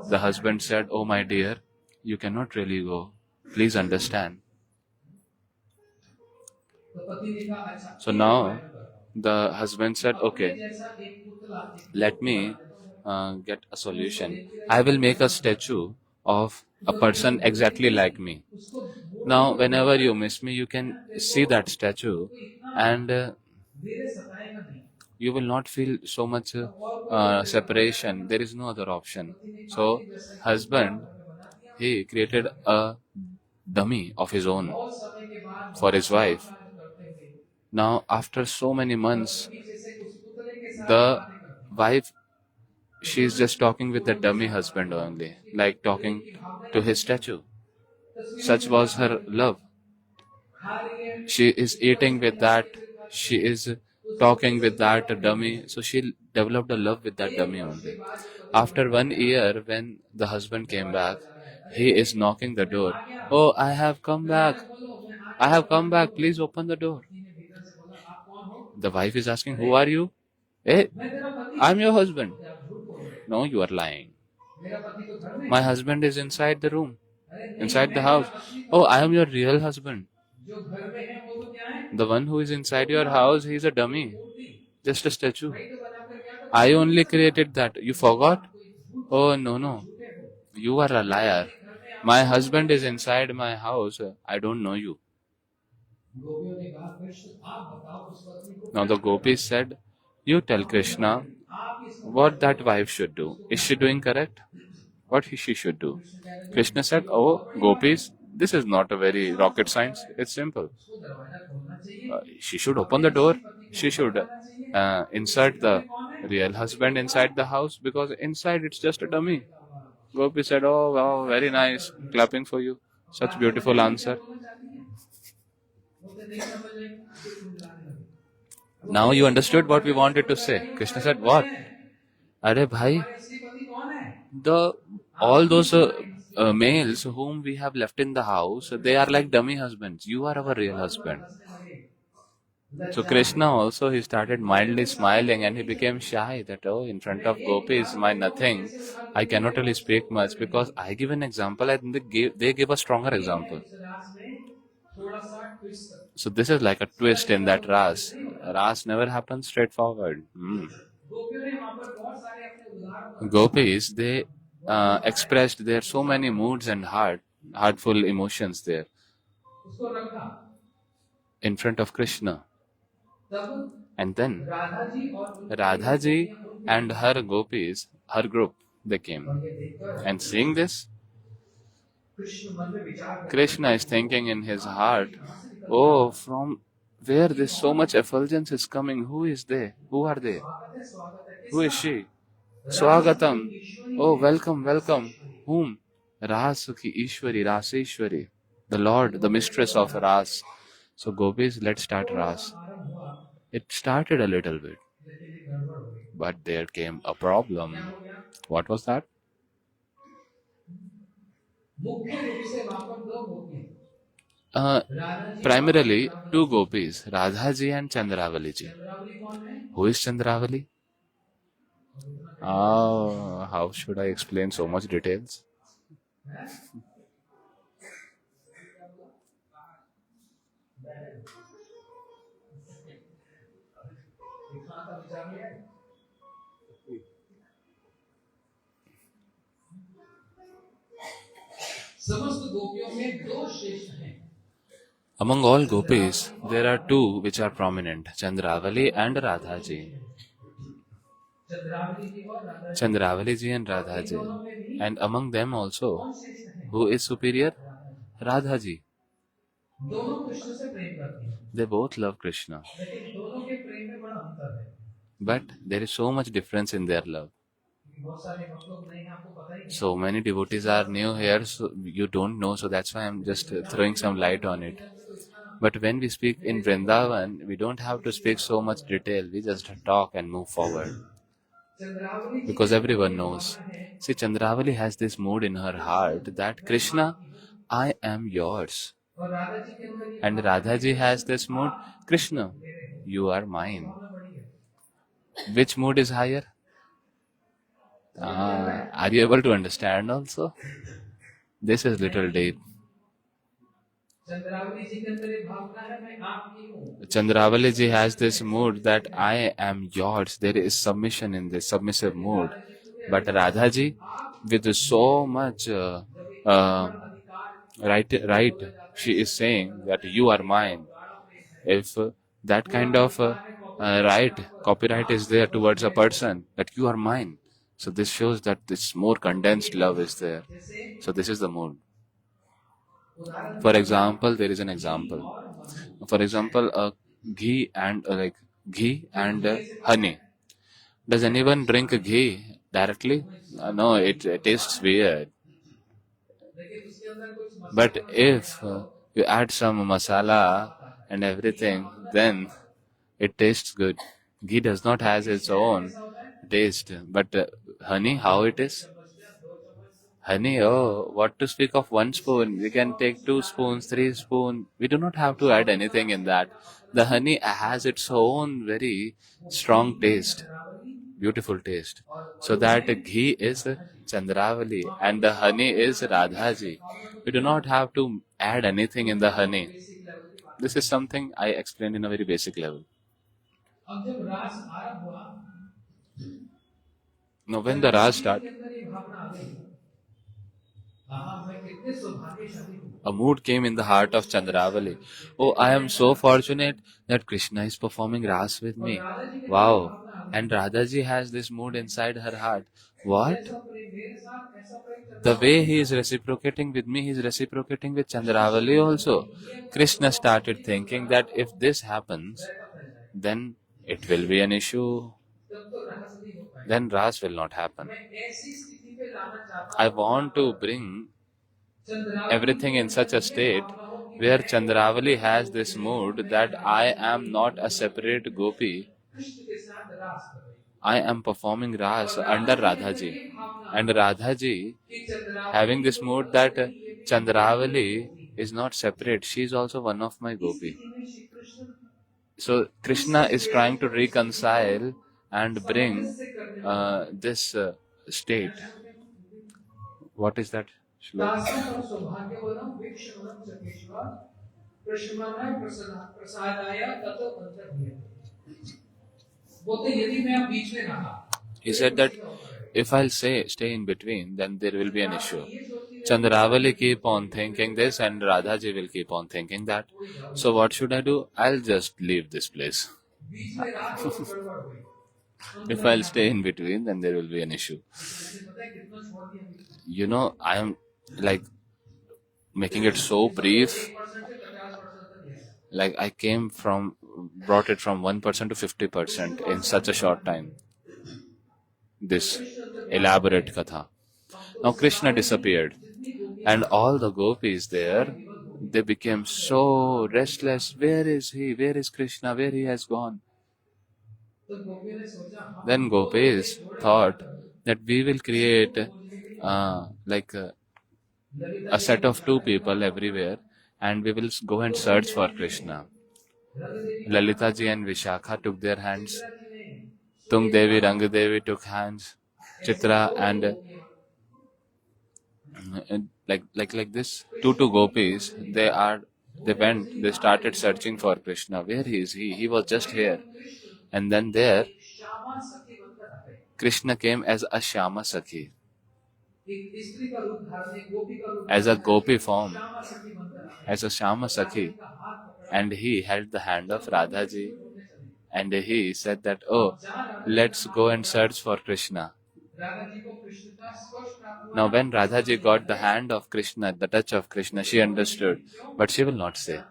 The husband said, "Oh, my dear, you cannot really go. Please understand." तो पति ने कहा अच्छा So एक now उपाय मैं करता हूँ the husband said, अपने "Okay, जैसा एक पुतला एक let me बना देता हूँ get a solution. I will make a statue of a person exactly like me. उसको वो Now, whenever you miss me, you can see that statue, and मेरे सताएगा नहीं you will not feel so much separation. There is no other option." So, husband, he created a dummy of his own बहुत समय के बाद for his wife. कार्य करते हुए Now, after so many months, पीछे से उस पुतले के साथ the बातें करते wife, she is just talking with the dummy husband only, like talking to his statue. Such was her love. खा रही है She is eating with that, she is talking with that dummy, so she developed a love with that dummy only. After 1 year, when the husband came back, he is knocking the door. "Oh, I have come back. I have come back. Please open the door." भीतर से बोला आप कौन हो The wife is asking, "Who are you?" "Hey, मैं तेरा पति I'm your husband." आप झूठ बोल रहे "No, you are lying. हो मेरा पति तो घर में My husband is inside the room, अरे नहीं, inside मैं the तेरा house." पति "Oh, I am your real husband. जो घर में है वो तो क्या है The one who is inside your house, he is a dummy, Murthy just a statue. वही तो बनाकर क्या कर I only created that. You forgot?" झूठ "Oh, no, no. झूठे हो You are a liar. My husband is inside my house. I don't know you." गोपियों ने कहा कृष्ण आप बताओ उस पत्नी को Now the gopis said, "You tell Krishna आप इस what that wife should do. Is she doing correct? What she should do?" Krishna said, "Oh, gopis, this is not a very rocket science. It's simple. को दरवाजा खोलना चाहिए She should open the door. She should insert the real husband inside the house, because inside it's just a dummy." Gopi said, "Oh, wow, very nice. Clapping for you. Such beautiful answer." वो तो नहीं समझ रहे आगे समझाने लगे Now you understood what we wanted to say. Krishna said, "What? Arey bhai, हमारे असली पति कौन है the all those males whom we have left in the house, they are like dummy husbands. You are our real husband." So Krishna also, he started mildly smiling, and he became shy that, "Oh, in front of gopis, my nothing. I cannot really speak much, because I give an example and they give a stronger example." उस रास में थोड़ा सा twist So this is like a twist in that ras. Ras never happens straightforward. गोपियों ने वहां पर बहुत सारे अपने उदाहरण Gopis, they expressed their so many moods and heartful emotions there उसको रखा in front of Krishna. तब And then राधा जी और उनकी Radha ji गोपियां and her gopis, her group, they came. और ये देखकर And seeing this, कृष्ण मन में विचार करते Krishna is thinking in his heart, "Oh, from where this so much effulgence is coming? Who is they? Who are they? स्वागत है Who is she? Swagatam. Oh, welcome, welcome. Whom? Rasa ki Ishwari, Raseshwari, the Lord, the mistress of Ras." So gopis, let's start Ras. आरंभ हुआ It started a little bit, लेकिन ये गड़बड़ हो गई but there came a problem. क्या हो गया What was that? मुख्य रूप से वहां पर दो गोपियां Radha ji Primarily, two gopis, Radha ji and Chandravali ji. Chandravali कौन है Who is Chandravali? Oh, how should I explain so much details? दिखा का विचार है समस्त गोपियों में दो श्रेष्ठ हैं Among all gopis, there are two which are prominent, Chandravali and Radha ji. Chandravali जी और Radha ji Chandravali ji and Radha ji. दोनों में भी And among them also, कौन श्रेष्ठ है who is superior? Radha ji. दोनों कृष्ण से प्रेम करती हैं They both love Krishna. लेकिन दोनों के प्रेम में बड़ा अंतर है But there is so much difference in their love. बहुत सारे भक्त लोग नहीं हैं, आपको पता ही नहीं So many devotees are new here, so you don't know, so that's why I'm just throwing some light on it. But when we speak in Vrindavan, we don't have to speak so much detail. We just talk and move forward. Chandravali ji Because everyone knows. See, Chandravali has this mood in her heart that Krishna, I am yours. और राधा जी के अंदर ये And Radha ji has this mood, Krishna, you are mine. भावना बड़ी है Which mood is higher? Are you able to understand also? This is little deep. Chandravali जी के अंदर एक भावना है, मैं आपकी हूँ। Chandravali ji has this mood that I am yours. There is submission in this submissive mood. But Radha ji, with so much right, she is saying that you are mine. If that kind of right, copyright is there towards a person, that you are mine. So this shows that this more condensed love is there. So this is the mood. For example, there is an example. For example, ghee and honey. Does anyone drink ghee directly? No, it tastes weird. But if you add some masala and everything, then it tastes good. Ghee does not has its own taste, but honey, how it is? Honey, oh, what to speak of 1 spoon? We can take 2 spoons, 3 spoons. We do not have to add anything in that. The honey has its own very strong taste, beautiful taste. So that ghee is Chandravali and the honey is Radhaji. We do not have to add anything in the honey. This is something I explained in a very basic level. अब जब रास आरंभ हुआ, Now, when the Raj started, के अंदर ये भावना आ गई, हाँ मैं कितने सौभाग्यशाली हूँ। a mood came in the heart of Chandravali. Oh, I am so fortunate that Krishna is performing Ras with me. Wow. And Radhaji has this mood inside her heart. What? The way he is reciprocating with me, he is reciprocating with Chandravali also. Krishna started thinking that if this happens, then it will be an issue. Then Ras will not happen. I want to bring everything in such a state where Chandravali has this mood that I am not a separate gopi. I am performing Ras under Radhaji. And Radhaji having this mood that Chandravali is not separate. She is also one of my gopi. So Krishna is trying to reconcile and bring this state. What is that? He said that if I'll stay in between, then there will be an issue. Chandravali keep on thinking this and Radhaji will keep on thinking that. So what should I do? I'll just leave this place. If I'll stay in between, then there will be an issue. You know, I am like making it so brief. Like I brought it from 1% to 50% in such a short time. This elaborate katha. Now Krishna disappeared and all the gopis there, they became so restless. Where is he? Where is Krishna? Where he has gone? Then gopis thought that we will create a set of 2 people everywhere and we will go and search for Krishna. Lalita ji and Vishakha took their hands. Tung Devi, Rang Devi took hands. Chitra and like this, two gopis, they started searching for Krishna. Where is he? He was just here. And then there, Krishna came as a Shyama Sakhi, as a gopi form, as a Shyama Sakhi. And he held the hand of Radhaji and he said that, oh, let's go and search for Krishna. Now when Radhaji got the hand of Krishna, the touch of Krishna, she understood, but she will not say.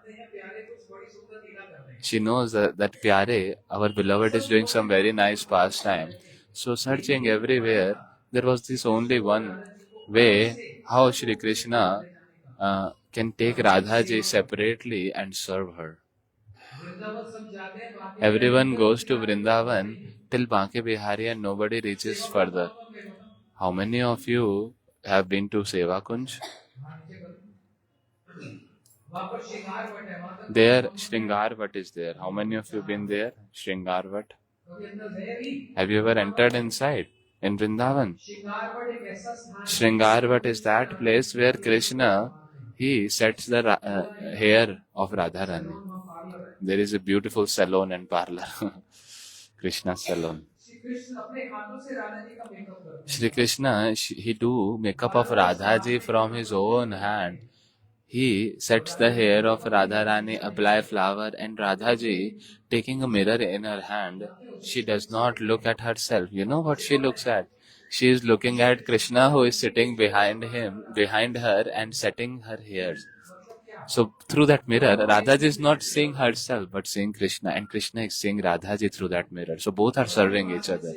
She knows that Pyare, our beloved, is doing some very nice pastime. So searching everywhere, there was this only one way how Shri Krishna can take Radhaji separately and serve her. Everyone goes to Vrindavan till Banke Bihari and nobody reaches further. How many of you have been to Seva Kunj? There, Shringarvat is there. How many of you been there? Shringarvat. Have you ever entered inside? in Vrindavan. श्रृंगारवट एक ऐसा स्थान है Shringarvat is that place where Krishna, he sets the hair of Radharani. वहाँ parlour है There is a beautiful salon and parlor. Krishna's salon. Shri Krishna अपने हाथों से राधा जी का मेकअप करते हैं Shri Krishna, he do makeup of Radhaji from his own hand. He sets the hair of Radharani, apply flower, and Radhaji, taking a mirror in her hand, she does not look at herself. You know what she looks at? She is looking at Krishna, who is sitting behind her, and setting her hair. So through that mirror, Radhaji is not seeing herself, but seeing Krishna, and Krishna is seeing Radhaji through that mirror. So both are serving each other.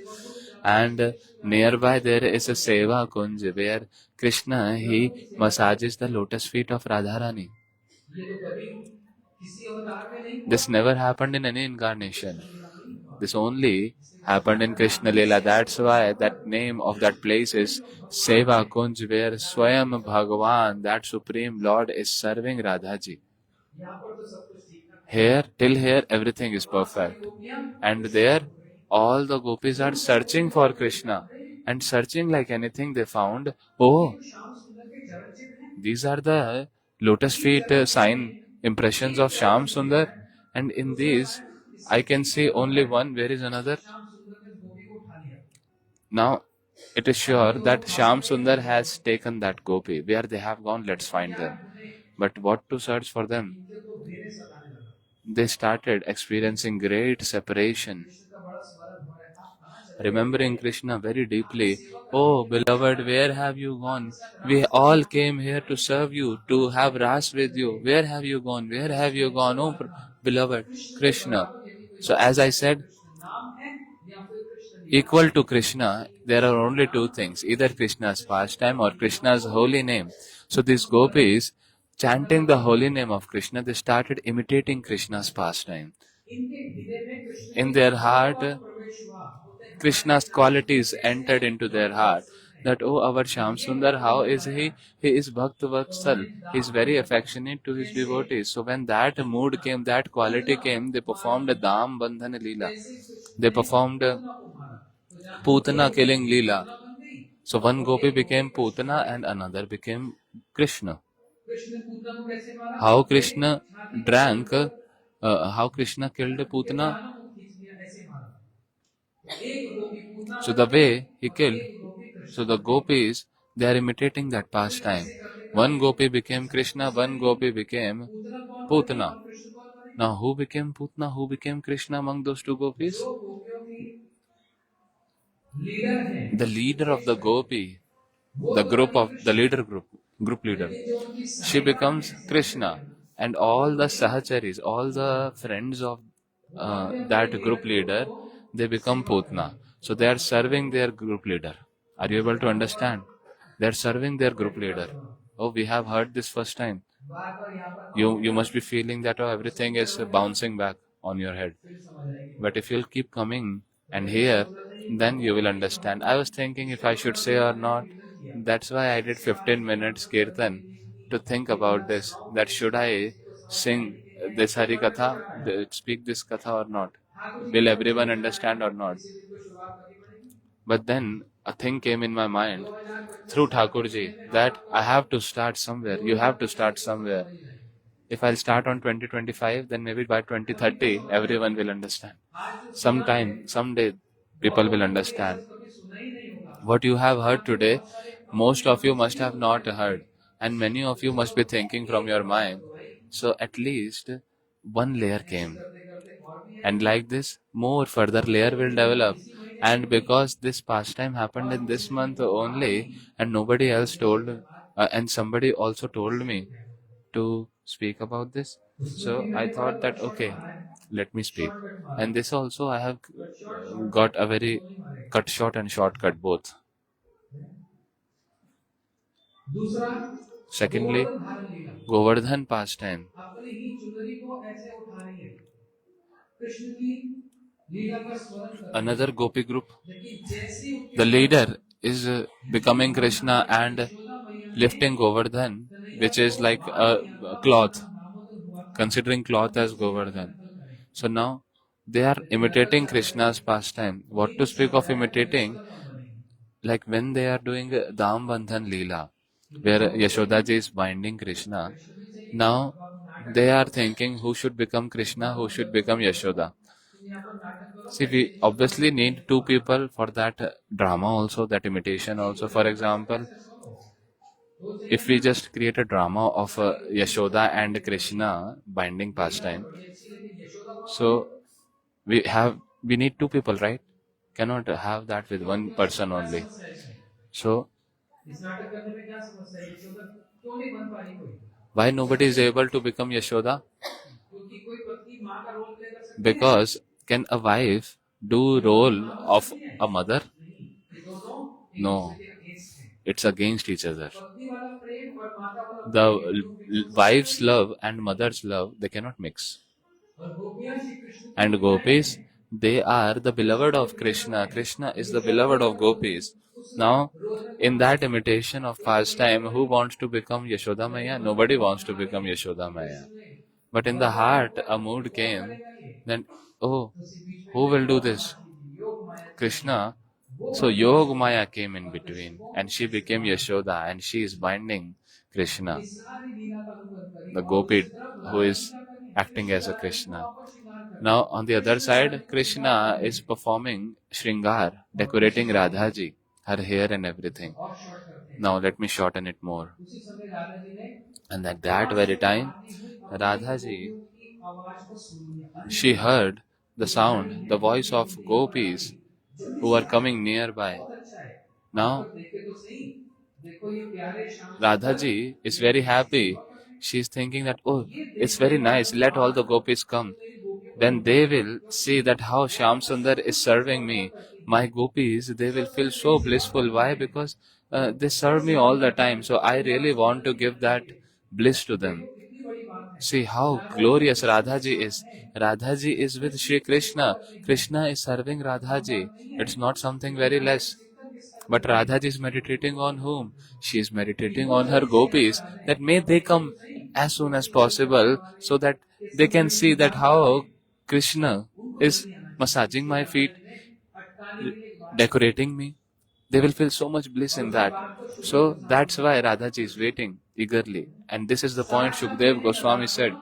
And nearby there is a Seva Kunj where Krishna, he massages the lotus feet of Radharani. ये तो कभी किसी अवतार में नहीं This never happened in any incarnation. This only happened in Krishna Leela. That's why that name of that place is Seva Kunj, where Swayam Bhagavan, that Supreme Lord, is serving Radhaji. यहाँ पर तो सब कुछ ठीक ठाक Here, till here, everything is perfect. गोपियां And there, all the gopis are searching for Krishna. And searching like anything, they found, oh, Shyam सुंदर के चरण चिन्ह हैं these are the lotus feet sign impressions of Sham Sundar. And in these, I can see only one. Where is another? Shyam सुंदर ने गोपी को उठा लिया Now, it is sure that Sham Sundar has taken that gopi. Where they have gone, let's find them. But what to search for them? इनके को धेरे सताने लगा They started experiencing great separation, Krishna का बड़ा स्मरण हो रहा है आप कहाँ चले remembering Krishna very deeply. Oh, beloved, where have you gone? We all came here to serve you, to have ras with you. Where have you gone? Where have you gone? Oh, beloved Krishna. So as I said, नाम है या फिर Krishna equal to Krishna, there are only two things, either Krishna's pastime or Krishna's holy name. So these gopis, chanting the holy name of Krishna, they started imitating Krishna's pastime. इनके हृदय में Krishna In their heart, प्रवेश हुआ होते हैं Krishna's qualities entered into their heart. That, oh, our Sham Sundar, how is he? He is Bhakta Vatsal. He is very affectionate to his devotees. So when that mood came, that quality came, they performed a Dam Bandhan Leela. They performed Putana killing Leela. So one gopi became Putana and another became Krishna. Krishna ने पूतना को कैसे मारा How Krishna drank, how Krishna killed Putana. कानों को खींच लिया ऐसे मारा एक गोपी Putana So the way he killed, Gopi Krishna so the gopis, they are imitating that pastime. One gopi became Krishna, one gopi became Putana कौन Putana. कृष्ण कौन बने Now who became Putana, who became Krishna among those two gopis? जो गोपियों की leader है The leader of the gopi, the group leader. जो उनकी She becomes Krishna, and all the sahacharis, all the friends of that group leader, they become Putna. So they are serving their group leader. Are you able to understand? They are serving their group leader. Oh, we have heard this first time. बार बार यहाँ पर You must be feeling that, oh, everything is bouncing back on your head. फिर समझ आएगी But if you'll keep coming and hear, then you will understand. I was thinking if I should say or not. That's why I did 15 minutes kirtan to think about this. That should I sing this Hari Katha, speak this Katha or not? Will everyone understand or not? But then a thing came in my mind through Thakurji that I have to start somewhere. You have to start somewhere. If I'll start on 2025, then maybe by 2030, everyone will understand. Sometime, someday, people will understand. What you have heard today, most of you must have not heard. And many of you must be thinking from your mind. So at least one layer came. And like this, more further layer will develop. And because this pastime happened in this month only, and nobody else told, and somebody also told me to speak about this. So I thought that, okay, let me speak. And this also I have got a very cut short and shortcut both. दूसरा Secondly, Govardhan धारण लीला Govardhan pastime. अपनी ही चुनरी को ऐसे उठा रही है कृष्ण की लीला का स्मरण कर Another gopi group. लेकिन जैसे ही उनकी The leader is becoming Krishna and lifting Govardhan, which is like a cloth, considering cloth as Govardhan. So now they are imitating Krishna's pastime. What to speak of imitating? like when they are doing Dam Bandhan Leela, where Yashoda ji is binding Krishna, now they are thinking who should become Krishna, who should become Yashoda. See, we obviously need two people for that drama also, that imitation also. For example, if we just create a drama of Yashoda and Krishna binding pastime, so we need two people, right? Cannot have that with one person only. So why nobody is able to become Yashoda? Because can a wife do role of a mother? No, it's against each other. The wife's love and mother's love, they cannot mix. And gopis, they are the beloved of Krishna. Krishna is the beloved of gopis. Now, in that imitation of pastime, who wants to become Yashoda Maya? Nobody wants to become Yashoda Maya. But in the heart, a mood came, then, oh, who will do this? Krishna. So Yog Maya came in between, and she became Yashoda, and she is binding Krishna, the gopi who is acting as a Krishna. Now on the other side, Krishna is performing Shringar, decorating Radhaji, her hair and everything. Now let me shorten it more. And at that very time, Radhaji, she heard the sound, the voice of gopis who are coming nearby. Now, Radhaji is very happy. She is thinking that, oh, it's very nice, let all the gopis come. Then they will see that how Shyam Sundar is serving me. My gopis, they will feel so blissful. Why? Because they serve me all the time. So I really want to give that bliss to them. See how glorious Radhaji is. Radhaji is with Shri Krishna. Krishna is serving Radhaji. It's not something very less. But Radhaji is meditating on whom? She is meditating on her gopis, that may they come as soon as possible so that they can see that how Krishna is massaging my feet, decorating me. They will feel so much bliss in that. So that's why Radhaji is waiting eagerly. And this is the point Shukdev Goswami said.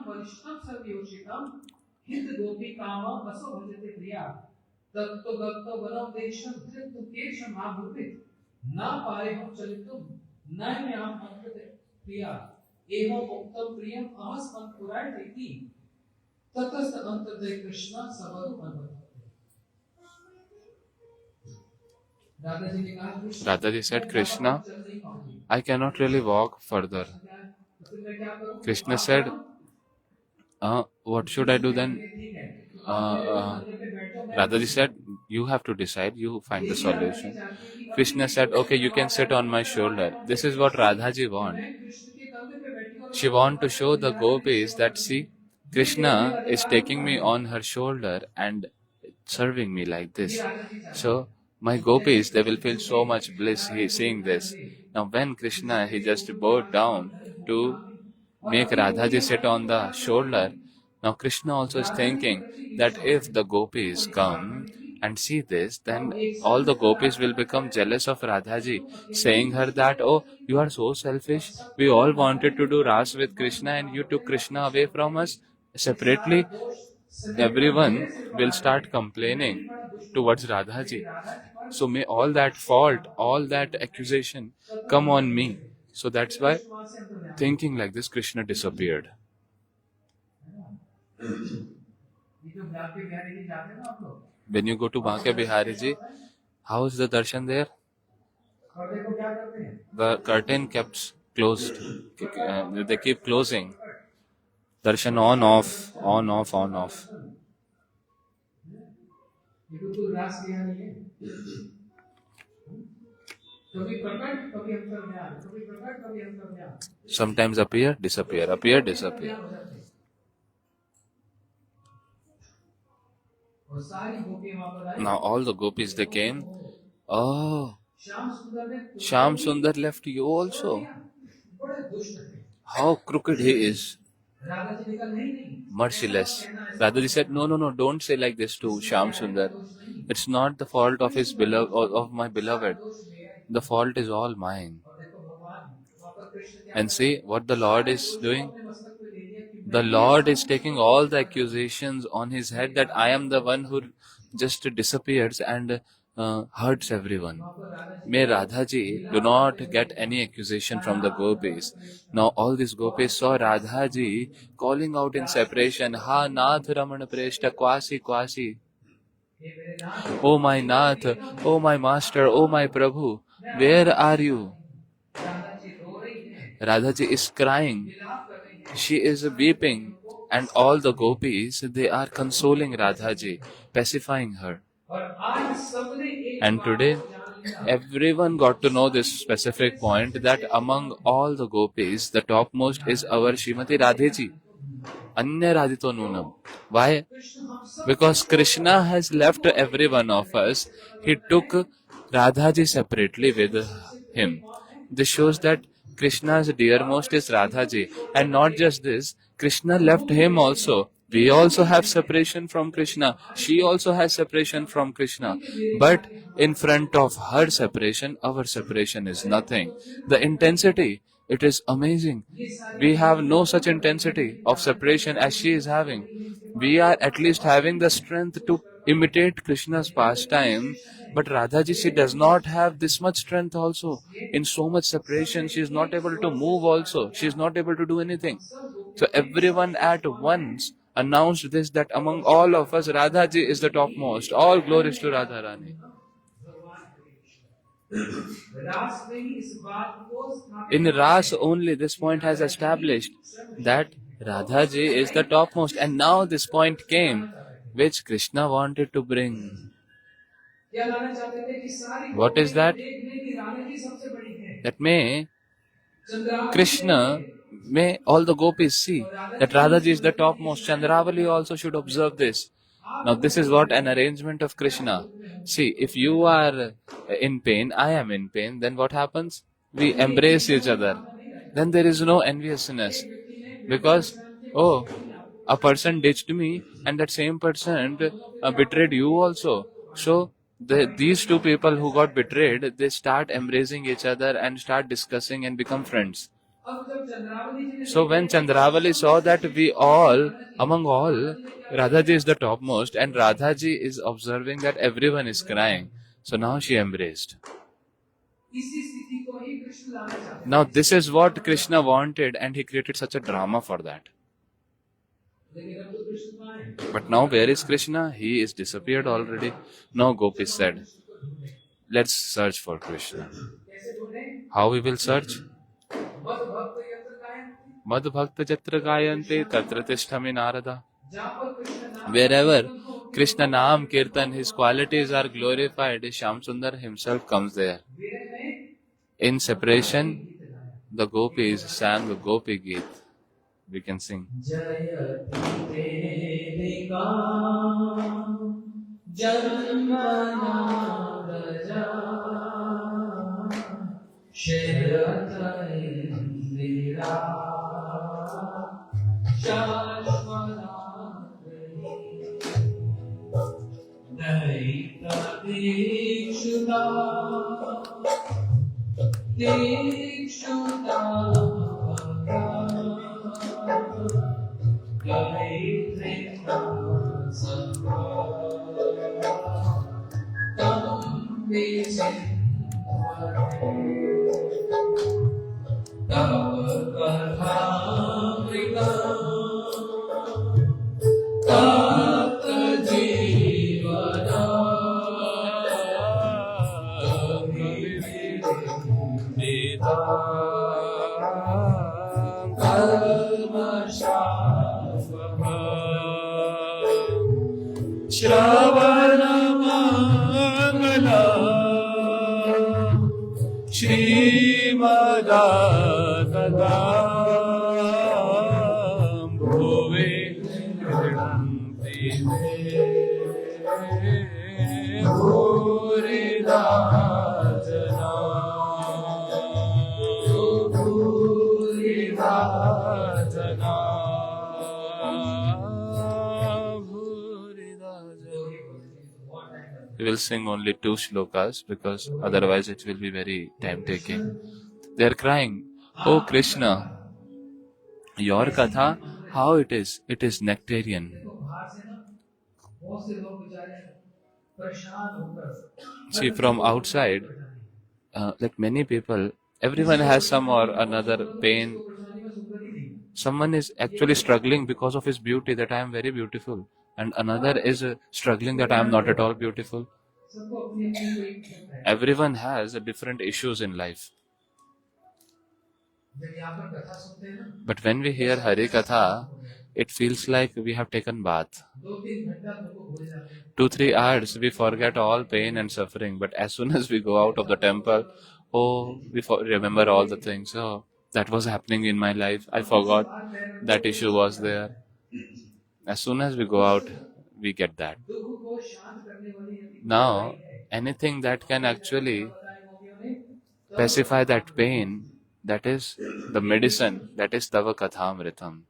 Radhaji said, Krishna, I cannot really walk further. Krishna said, what should I do then? Radhaji said, you have to decide, you find the solution. Krishna said, okay, you can sit on my shoulder. This is what Radhaji wants. She wants to show the gopis that, see, Krishna is taking me on her shoulder and serving me like this. So, my gopis, they will feel so much bliss seeing this. Now, when Krishna, he just bowed down to make Radhaji sit on the shoulder, now Krishna also is thinking that if the gopis come and see this, then all the gopis will become jealous of Radhaji, saying her that, oh, you are so selfish. We all wanted to do Ras with Krishna and you took Krishna away from us separately. Everyone will start complaining towards Radhaji. So may all that fault, all that accusation come on me. So that's why, thinking like this, Krishna disappeared. When you go to Banke Bihari Ji, how is the darshan there? The curtain kept closed. They keep closing. Darshan on, off, on, off, on, off. Sometimes appear, disappear, appear, disappear. Now all the gopis, they came. Oh, Shyam Sundar left you also. How crooked he is. Merciless. Radhaji said, no, don't say like this to Shyam Sundar. It's not the fault of his beloved, of my beloved. the fault is all mine. और देखो भगवान वहाँ पर कृष्ण क्या And see what the Lord is doing. अपने मस्तक पे ले लिया कि The Lord is taking all the accusations on his head that I am the one who just disappears and hurts everyone. May Radha ji do not get any accusation from the gopis. Now all these gopis saw Radha ji calling out in separation, Ha Nath Ramana Preshta Kwasi Kwasi. हे मेरे नाथ Oh my Nath, oh my Master, oh my Prabhu, where are you? Radha ji रो रही है Radha ji is crying. विलाप कर रही है She is weeping, and all the gopis, they are consoling Radha ji, pacifying her. और आज सबने एक And बात today, को जान लिया everyone got to know this specific point that among all the gopis, the topmost is our Srimati Radhe ji. Anya Radhito Nunam. Why? Krishna हम सब Because Krishna has left every one of us. He took Radha ji separately with him. This shows that Krishna's dearmost is Radha ji. And not just this, Krishna left him also. We also have separation from Krishna. She also has separation from Krishna. But in front of her separation, our separation is nothing. The intensity, it is amazing. We have no such intensity of separation as she is having. We are at least having the strength to imitate Krishna's pastime, but Radhaji, she does not have this much strength also. In so much separation, she is not able to move also. She is not able to do anything. So everyone at once announced this, that among all of us, Radhaji is the topmost. All glories to Radharani. रास में ही इस बात को स्थापित In Ras only, this point has established that Radhaji is the topmost. And now this point came, which Krishna wanted to bring. क्या लाना चाहते थे कि सारी What is that? देखने की राधा जी सबसे बड़ी है That may Chandravali Krishna, may all the gopis see that Radhaji is the topmost. Chandravali also should observe this. Now this is what an arrangement of Krishna. See, if you are in pain, I am in pain, then what happens? We embrace each other. Then there is no enviousness. Because, oh, a person ditched me and that same person betrayed you also. So, these two people who got betrayed, they start embracing each other and start discussing and become friends. अब जब चंद्रावली जी ने So when Chandravali saw that we all, among all, Radhaji is the topmost and Radhaji is observing that everyone is crying. So now she embraced. इसी स्थिति को ही कृष्ण लाना चाहते Now this is what Krishna wanted and he created such a drama for that. हैं। लेकिन अब तो कृष्ण कहाँ है But now where is Krishna? He is disappeared already. No, Gopis said, let's search for Krishna. कैसे ढूंढे How we will search? मद भक्त यंत्र गायन Mad Bhakta Jatra Gayante Tatra Tishtami Narada. जहाँ पर कृष्ण नाम Wherever Krishna Naam Kirtan, his qualities are glorified, Shyam Sundar himself comes there. विरह में In separation, the gopis sang the Gopi Geet. We can sing. जयति तेरे का जन्मना प्रजा शरत इंदिरा शाश्वता दैत्य दीक्षुता दीक्षुता Shravana Mangala Shrimadadadam Bhuve Vrinanti Bhurida Jana Bhurida Jana Bhurida Jana. We will sing only 2 shlokas because otherwise it will be very time taking. They are crying, "Oh Krishna, your katha, how it is? It is nectarian." See, from outside, like many people, everyone has some or another pain. Someone is actually struggling because of his beauty, that I am very beautiful, and another is struggling that I am not at all beautiful. Everyone has different issues in life. But when we hear Hari Katha, it feels like we have taken bath. 2-3 hours we forget all pain and suffering, but as soon as we go out of the temple, oh, we remember all the things. Oh, that was happening in my life. I forgot that issue was there. As soon as we go out, we get that. Now, anything that can actually pacify that pain, that is the medicine, that is Tava Kathamritam.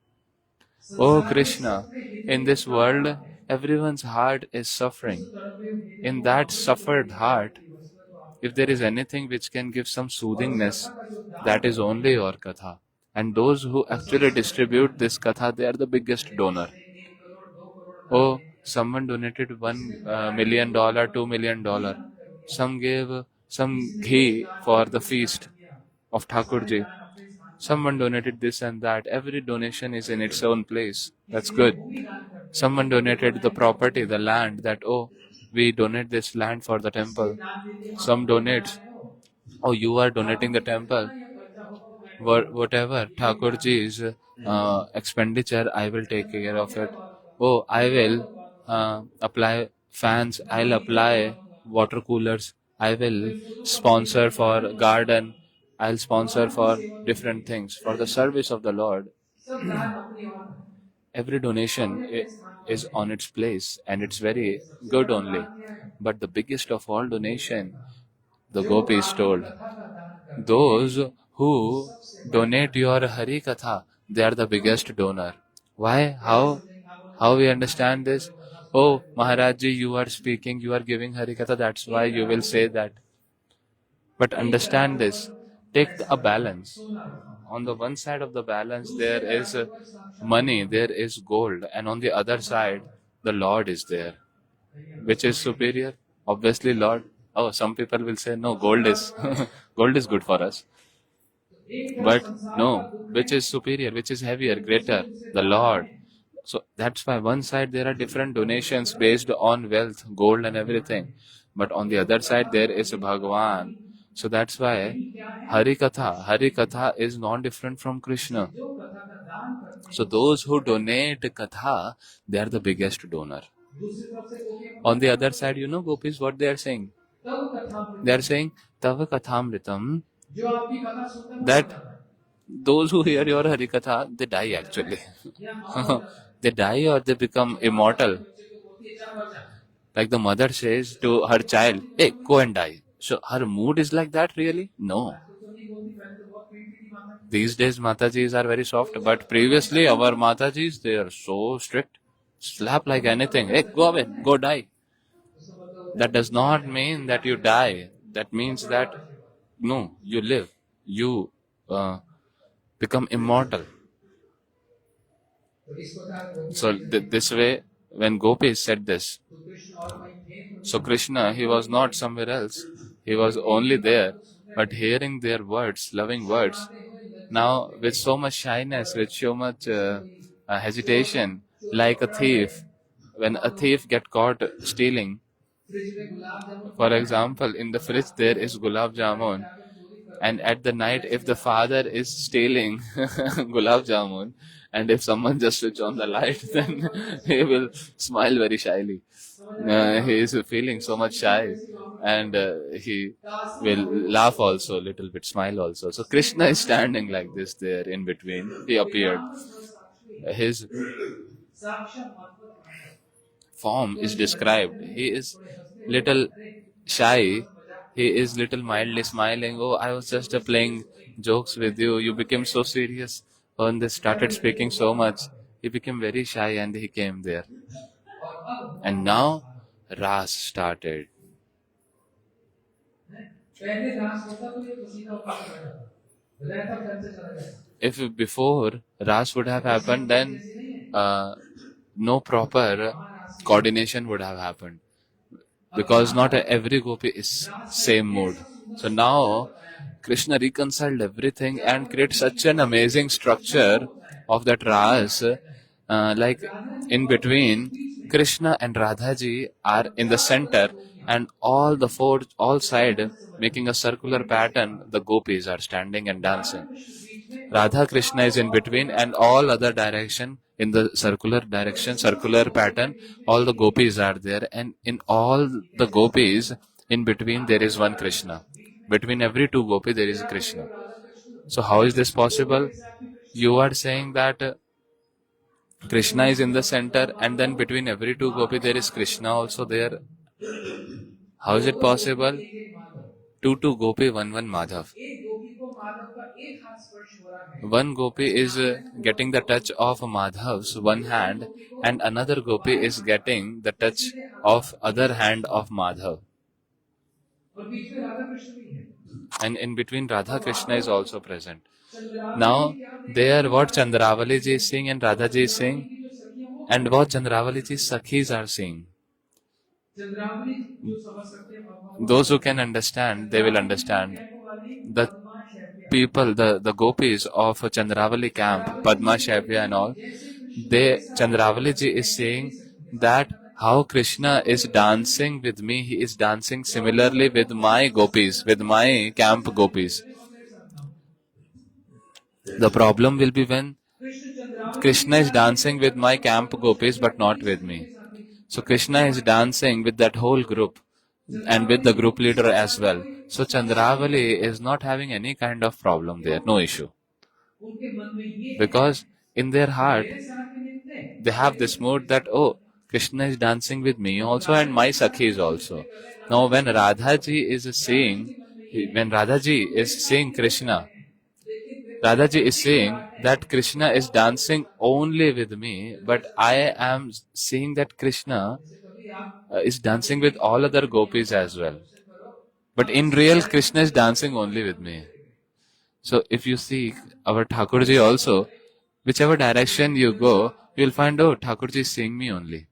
Oh Krishna, in this world, everyone's heart is suffering. In that suffered heart, if there is anything which can give some soothingness, that is only your Katha. And those who actually distribute this Katha, they are the biggest donor. Oh, someone donated $1 million, $2 million. Some gave some ghee for the feast of Thakurji. Someone donated this and that. Every donation is in its own place. That's good. Someone donated the property, the land, that, oh, we donate this land for the temple. Some donates, oh, you are donating the temple. Whatever Thakurji's expenditure, I will take care of it. Oh, I will apply fans, I'll apply water coolers, I will sponsor for garden, I'll sponsor for different things for the service of the Lord. Every donation is on its place and it's very good only. But the biggest of all donation, the gopis told, those who donate your Hari Katha, they are the biggest donor. Why? How we understand this? Oh, Maharaj Ji, you are speaking, you are giving Hari Katha, that's why you will say that. But understand this. Take a balance. On the one side of the balance, there is money, there is gold, and on the other side, the Lord is there. Which is superior? Obviously, Lord. Oh, some people will say, no, gold is gold is good for us. But no, which is superior, which is heavier, greater? The Lord. So that's why one side there are different donations based on wealth, gold and everything. But on the other side there is Bhagavan. So that's why Hari Katha is not different from Krishna. So those who donate Katha, they are the biggest donor. On the other side, you know, gopis, what they are saying? They are saying, Tava Kathamritam, that those who hear your Harikatha, they die actually. They die or they become immortal. Like the mother says to her child, hey, go and die. So her mood is like that really? No. These days Matajis are very soft, but previously our Matajis, they are so strict. Slap like anything. Hey, go away, go die. That does not mean that you die. That means that, no, you live. You become immortal. So this way, when Gopis said this, so Krishna, he was not somewhere else. He was only there, but hearing their words, loving words. Now, with so much shyness, with so much hesitation, like a thief, when a thief get caught stealing, for example, in the fridge there is gulab jamun, and at the night, if the father is stealing gulab jamun, and if someone just switch on the light, then he will smile very shyly. He is feeling so much shy, and he will laugh also, little bit, smile also. So Krishna is standing like this there in between. He appeared. His form is described. He is little shy. He is little mildly smiling. Oh, I was just playing jokes with you. You became so serious. When they started speaking so much, he became very shy and he came there. And now Ras started. पहले रास होता तो ये पसीना ऊपर चला जाता, रहता घर से चला जाता। If before Ras would have happened, then no proper coordination would have happened, because not every gopi is same mood. So now Krishna reconciled everything and created such an amazing structure of that Ras, like in between Krishna and Radha ji are in the center, and all side making a circular pattern, the gopis are standing and dancing. Radha Krishna is in between, and all other direction in the circular direction, circular pattern, all the gopis are there, and in all the gopis in between there is one Krishna. Between every two gopi there is a Krishna. So how is this possible? You are saying that Krishna is in the center, and then between every two gopi there is Krishna also there. How is it possible? Two gopi, one Madhav. One gopi is getting the touch of Madhav's one hand, and another gopi is getting the touch of other hand of Madhav. And in between Radha Krishna is also present. Now there what Chandravali ji is saying and Radha ji is saying, and what Chandravali ji's Sakhis are saying. Those who can understand, they will understand. The people, the gopis of Chandravali camp, Padma, Shaivya and all, Chandravali ji is saying that how Krishna is dancing with me, he is dancing similarly with my gopis, with my camp gopis. The problem will be when Krishna is dancing with my camp gopis but not with me. So Krishna is dancing with that whole group and with the group leader as well. So Chandravali is not having any kind of problem there, no issue. Because in their heart, they have this mood that, oh, Krishna is dancing with me also and my Sakhis also. Now when Radhaji is seeing Krishna, Radhaji is saying that Krishna is dancing only with me, but I am seeing that Krishna is dancing with all other gopis as well. But in real, Krishna is dancing only with me. So if you see our Thakurji also, whichever direction you go, you will find, oh, Thakurji is seeing me only.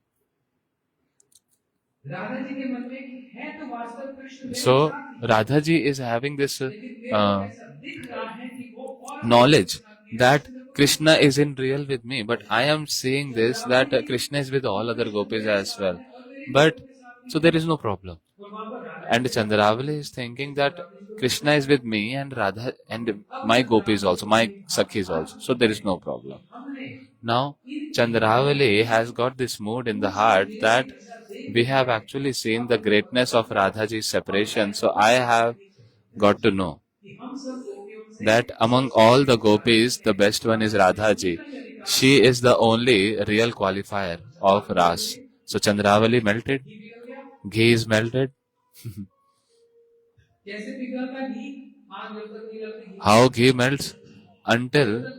So Radhaji is having this knowledge that Krishna is in real with me, but I am seeing this that Krishna is with all other gopis as well. But so there is no problem. And Chandravali is thinking that Krishna is with me and Radha and my gopis also, my Sakhis also. So there is no problem. Now Chandravali has got this mood in the heart that we have actually seen the greatness of Radhaji's separation. So I have got to know that among all the gopis, the best one is Radhaji. She is the only real qualifier of Ras. So Chandravali melted. Ghee is melted. How ghee melts? Until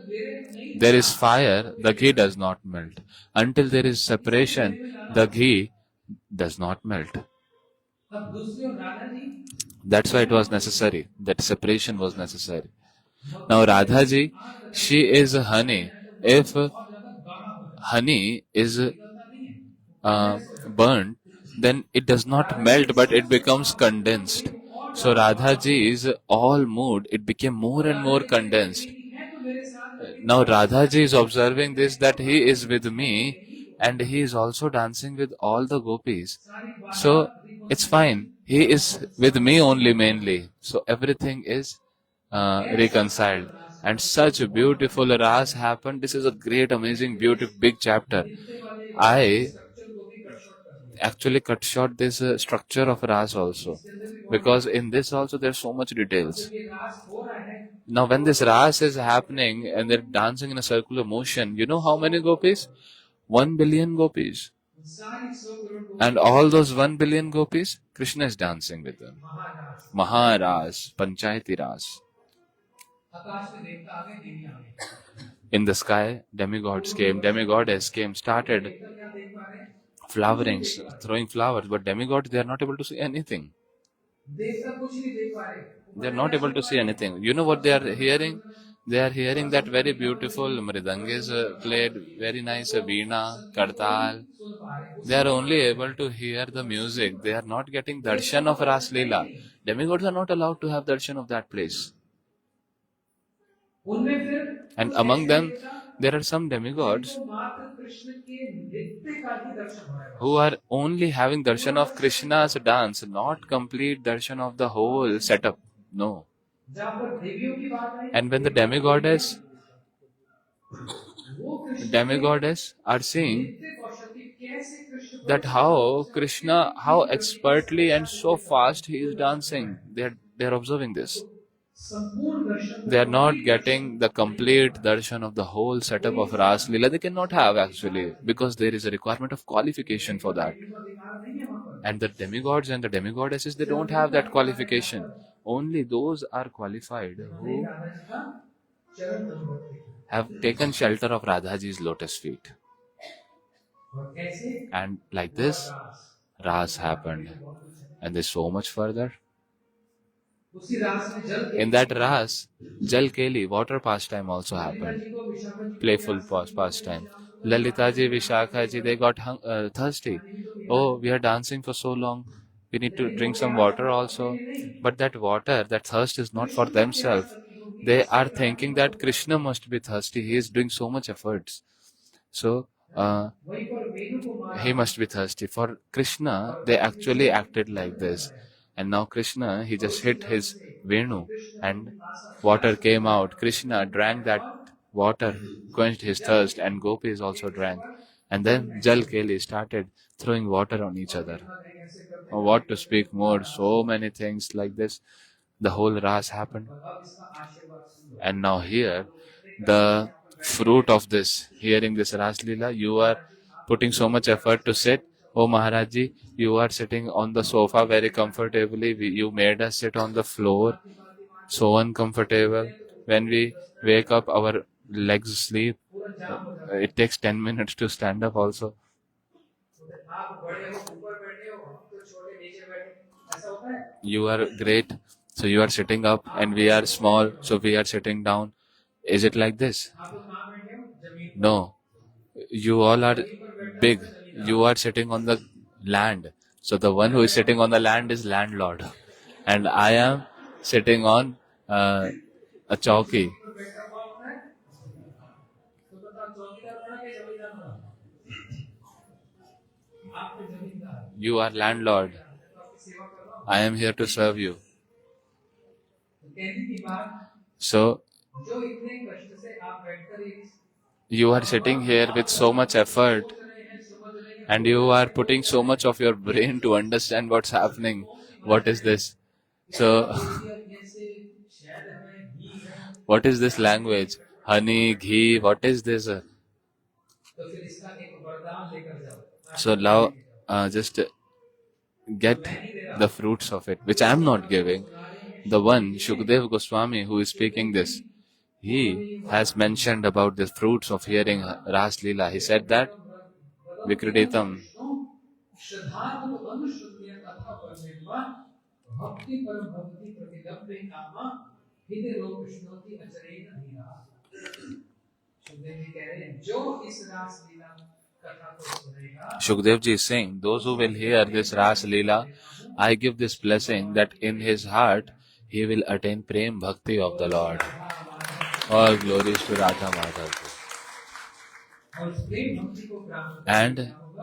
there is fire, the ghee does not melt. Until there is separation, the ghee does not melt. That's why it was necessary. That separation was necessary. Now Radhaji, she is honey. If honey is burnt, then it does not melt but it becomes condensed. So Radhaji's all mood, it became more and more condensed. Now Radhaji is observing this, that he is with me and he is also dancing with all the gopis. So it's fine. He is with me only mainly. So everything is reconciled. And such a beautiful Ras happened. This is a great, amazing, beautiful, big chapter. I actually cut short this structure of Ras also, because in this also there's so much details. Now when this Ras is happening and they're dancing in a circular motion, you know how many gopis? 1 billion gopis. And all those 1 billion gopis, Krishna is dancing with them. Maharas, Panchayati Ras. In the sky, demigods came, demigoddess came, started flowering, throwing flowers, but demigods, they are not able to see anything. देवता कुछ नहीं देख पा रहे। They are not able to see anything. You know what they are hearing? They are hearing that very beautiful mridang is played, very nice veena, kartal. सुन पा रहे। They are only able to hear the music. They are not getting darshan of Ras Leela. Demigods are not allowed to have darshan of that place. उनमें फिर And कुछ among ऐसे them, देवता there are some demigods जिनको मात्र कृष्ण के नृत्य का ही दर्शन हो रहा है। who are only having darshan of Krishna's dance, not complete darshan of the whole setup. No. जहाँ पर देवियों की बात आई, And when the demigoddess are seeing नृत्य कौशल की कैसे कृष्ण को that how Krishna, how expertly and so fast he is dancing, they are observing this. संपूर्ण दर्शन They are not getting the complete darshan of the whole setup of Ras Leela. They cannot have actually, because there is a requirement of qualification for that. को अधिकार नहीं है वहाँ पर। And the demigods and the demigoddesses, they don't have that qualification. Only those are qualified who Radha ji का चरण धन्यवाद। have taken shelter of Radhaji's lotus feet. और कैसे And like this, Ras happened. And there's so much further. उसी रास में जल के In that Ras, Jal Keli, water pastime also Lalita happened. जी को Vishakha ji Playful pastime. Lalita ji, Vishakha ji, they got thirsty. Oh, we are dancing for so long. We need to drink some water also. But that water, that thirst is not for themselves. They are thinking that Krishna must be thirsty. He is doing so much efforts. So, वहीं पर वेणु को मारा। he must be thirsty. For Krishna, they actually acted like this. And now Krishna, he just hit his Venu and water came out. Krishna drank that water, quenched his thirst, and gopis also drank. And then Jal Keli started throwing water on each other. Oh, what to speak more? So many things like this. The whole Ras happened. अब इसका आशीर्वाद सुनो। And now here, the fruit of this, hearing this Ras Leela, you are putting so much effort to sit. Oh Maharaj Ji, you are sitting on the sofa very comfortably. You made us sit on the floor, so uncomfortable. When we wake up, our legs sleep. It takes 10 minutes to stand up also. आप बड़े हो ऊपर बैठे हो, हम तो छोटे नीचे बैठे, ऐसा होता है? You are great, so you are sitting up, and we are small, so we are sitting down. Is it like this? आप लोग कहाँ बैठे हो? जमीन। No. You all are big. You are sitting on the land. So the one who is sitting on the land is landlord. And I am sitting on a chowki. ऊपर बैठा हुआ होता है, तो बताओ चौकीदार बना के जमींदार बना? आप तो जमींदार, You are landlord. तो आपकी सेवा कर रहा हूँ। I am here to serve you. तो कहने की बात, So जो इतने कष्ट से आप बैठकर एक you are sitting here with so much effort, सोच रहे हैं, समझ रहे हैं, and you are putting so much of your brain to understand what's happening. What is this? So जैसे शहद है, घी है, what is this language? Honey, ghee, what is this? तो फिर इसका एक वरदान लेकर जाओ। So now just get the fruits of it, which I am not giving. The one, Shukdev Goswami, who is speaking this, he has mentioned about the fruits of hearing Ras Leela. He said that, Vikriditam, श्रद्धार्थ अनुश्रुतिय कथा परमेश्वर भक्ति परम भक्ति प्रतिलब्धे कामा हृदय रोग कृष्णोति अचरेण धीरा। सुखदेव जी कह रहे हैं, जो इस रास लीला कथा को सुनेगा, Shukdev ji is saying, those who will hear this Ras Leela, I give this blessing that in his heart he will attain Prem Bhakti of the Lord. All glories to Radha Madhav. और इस प्रेम भक्ति को प्राप्त And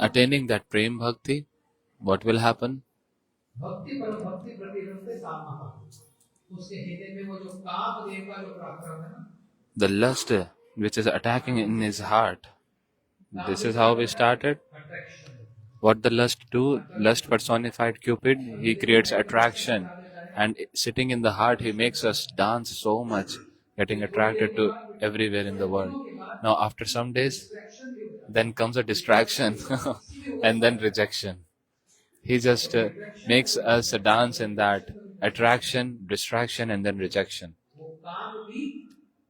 attaining that Prem Bhakti, what will happen? भक्ति परम भक्ति प्रतिलब्धे कामा, उसके हृदय में वो जो काम देव का जो प्राप्त है ना, The lust which is attacking in his heart. This is how we started. Attraction, What the lust do? Lust personified Cupid. He creates attraction. And sitting in the heart, he makes us dance so much, getting attracted to everywhere in the world. Now, after some days, then comes a distraction and then rejection. He just makes us dance in that attraction, distraction, and then rejection. वो काम भी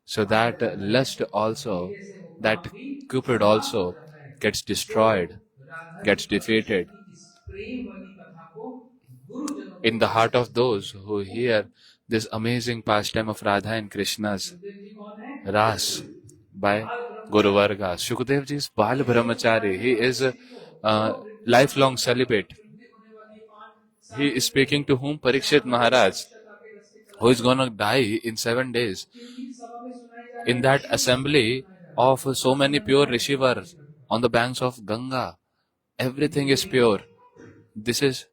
So that lust also, that Cupid also gets destroyed, gets defeated. इस प्रेम वाली कथा को गुरुजनों in the heart of those who hear this amazing pastime of Radha and Krishna's Ras by Guru Varga. Shukdev ji is Bal Brahmachari. He is a lifelong celibate. He is speaking to whom? Parikshit Maharaj, who is going to die in 7 days. In that assembly of so many pure Rishivars on the banks of Ganga, everything is pure. This is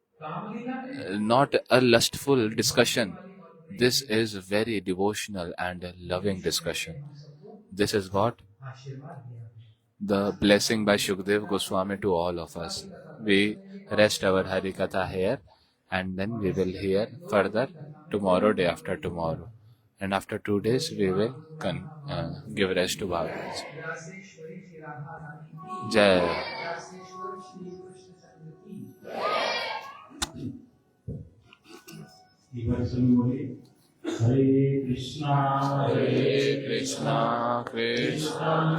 not a lustful discussion. This is very devotional and loving discussion. This is what? The blessing by Shukdev Goswami to all of us. We rest our Harikatha here, and then we will hear further tomorrow, day after tomorrow. And after 2 days, we will give rest to Bhagavad. Jai. Hare Krishna, Krishna Krishna.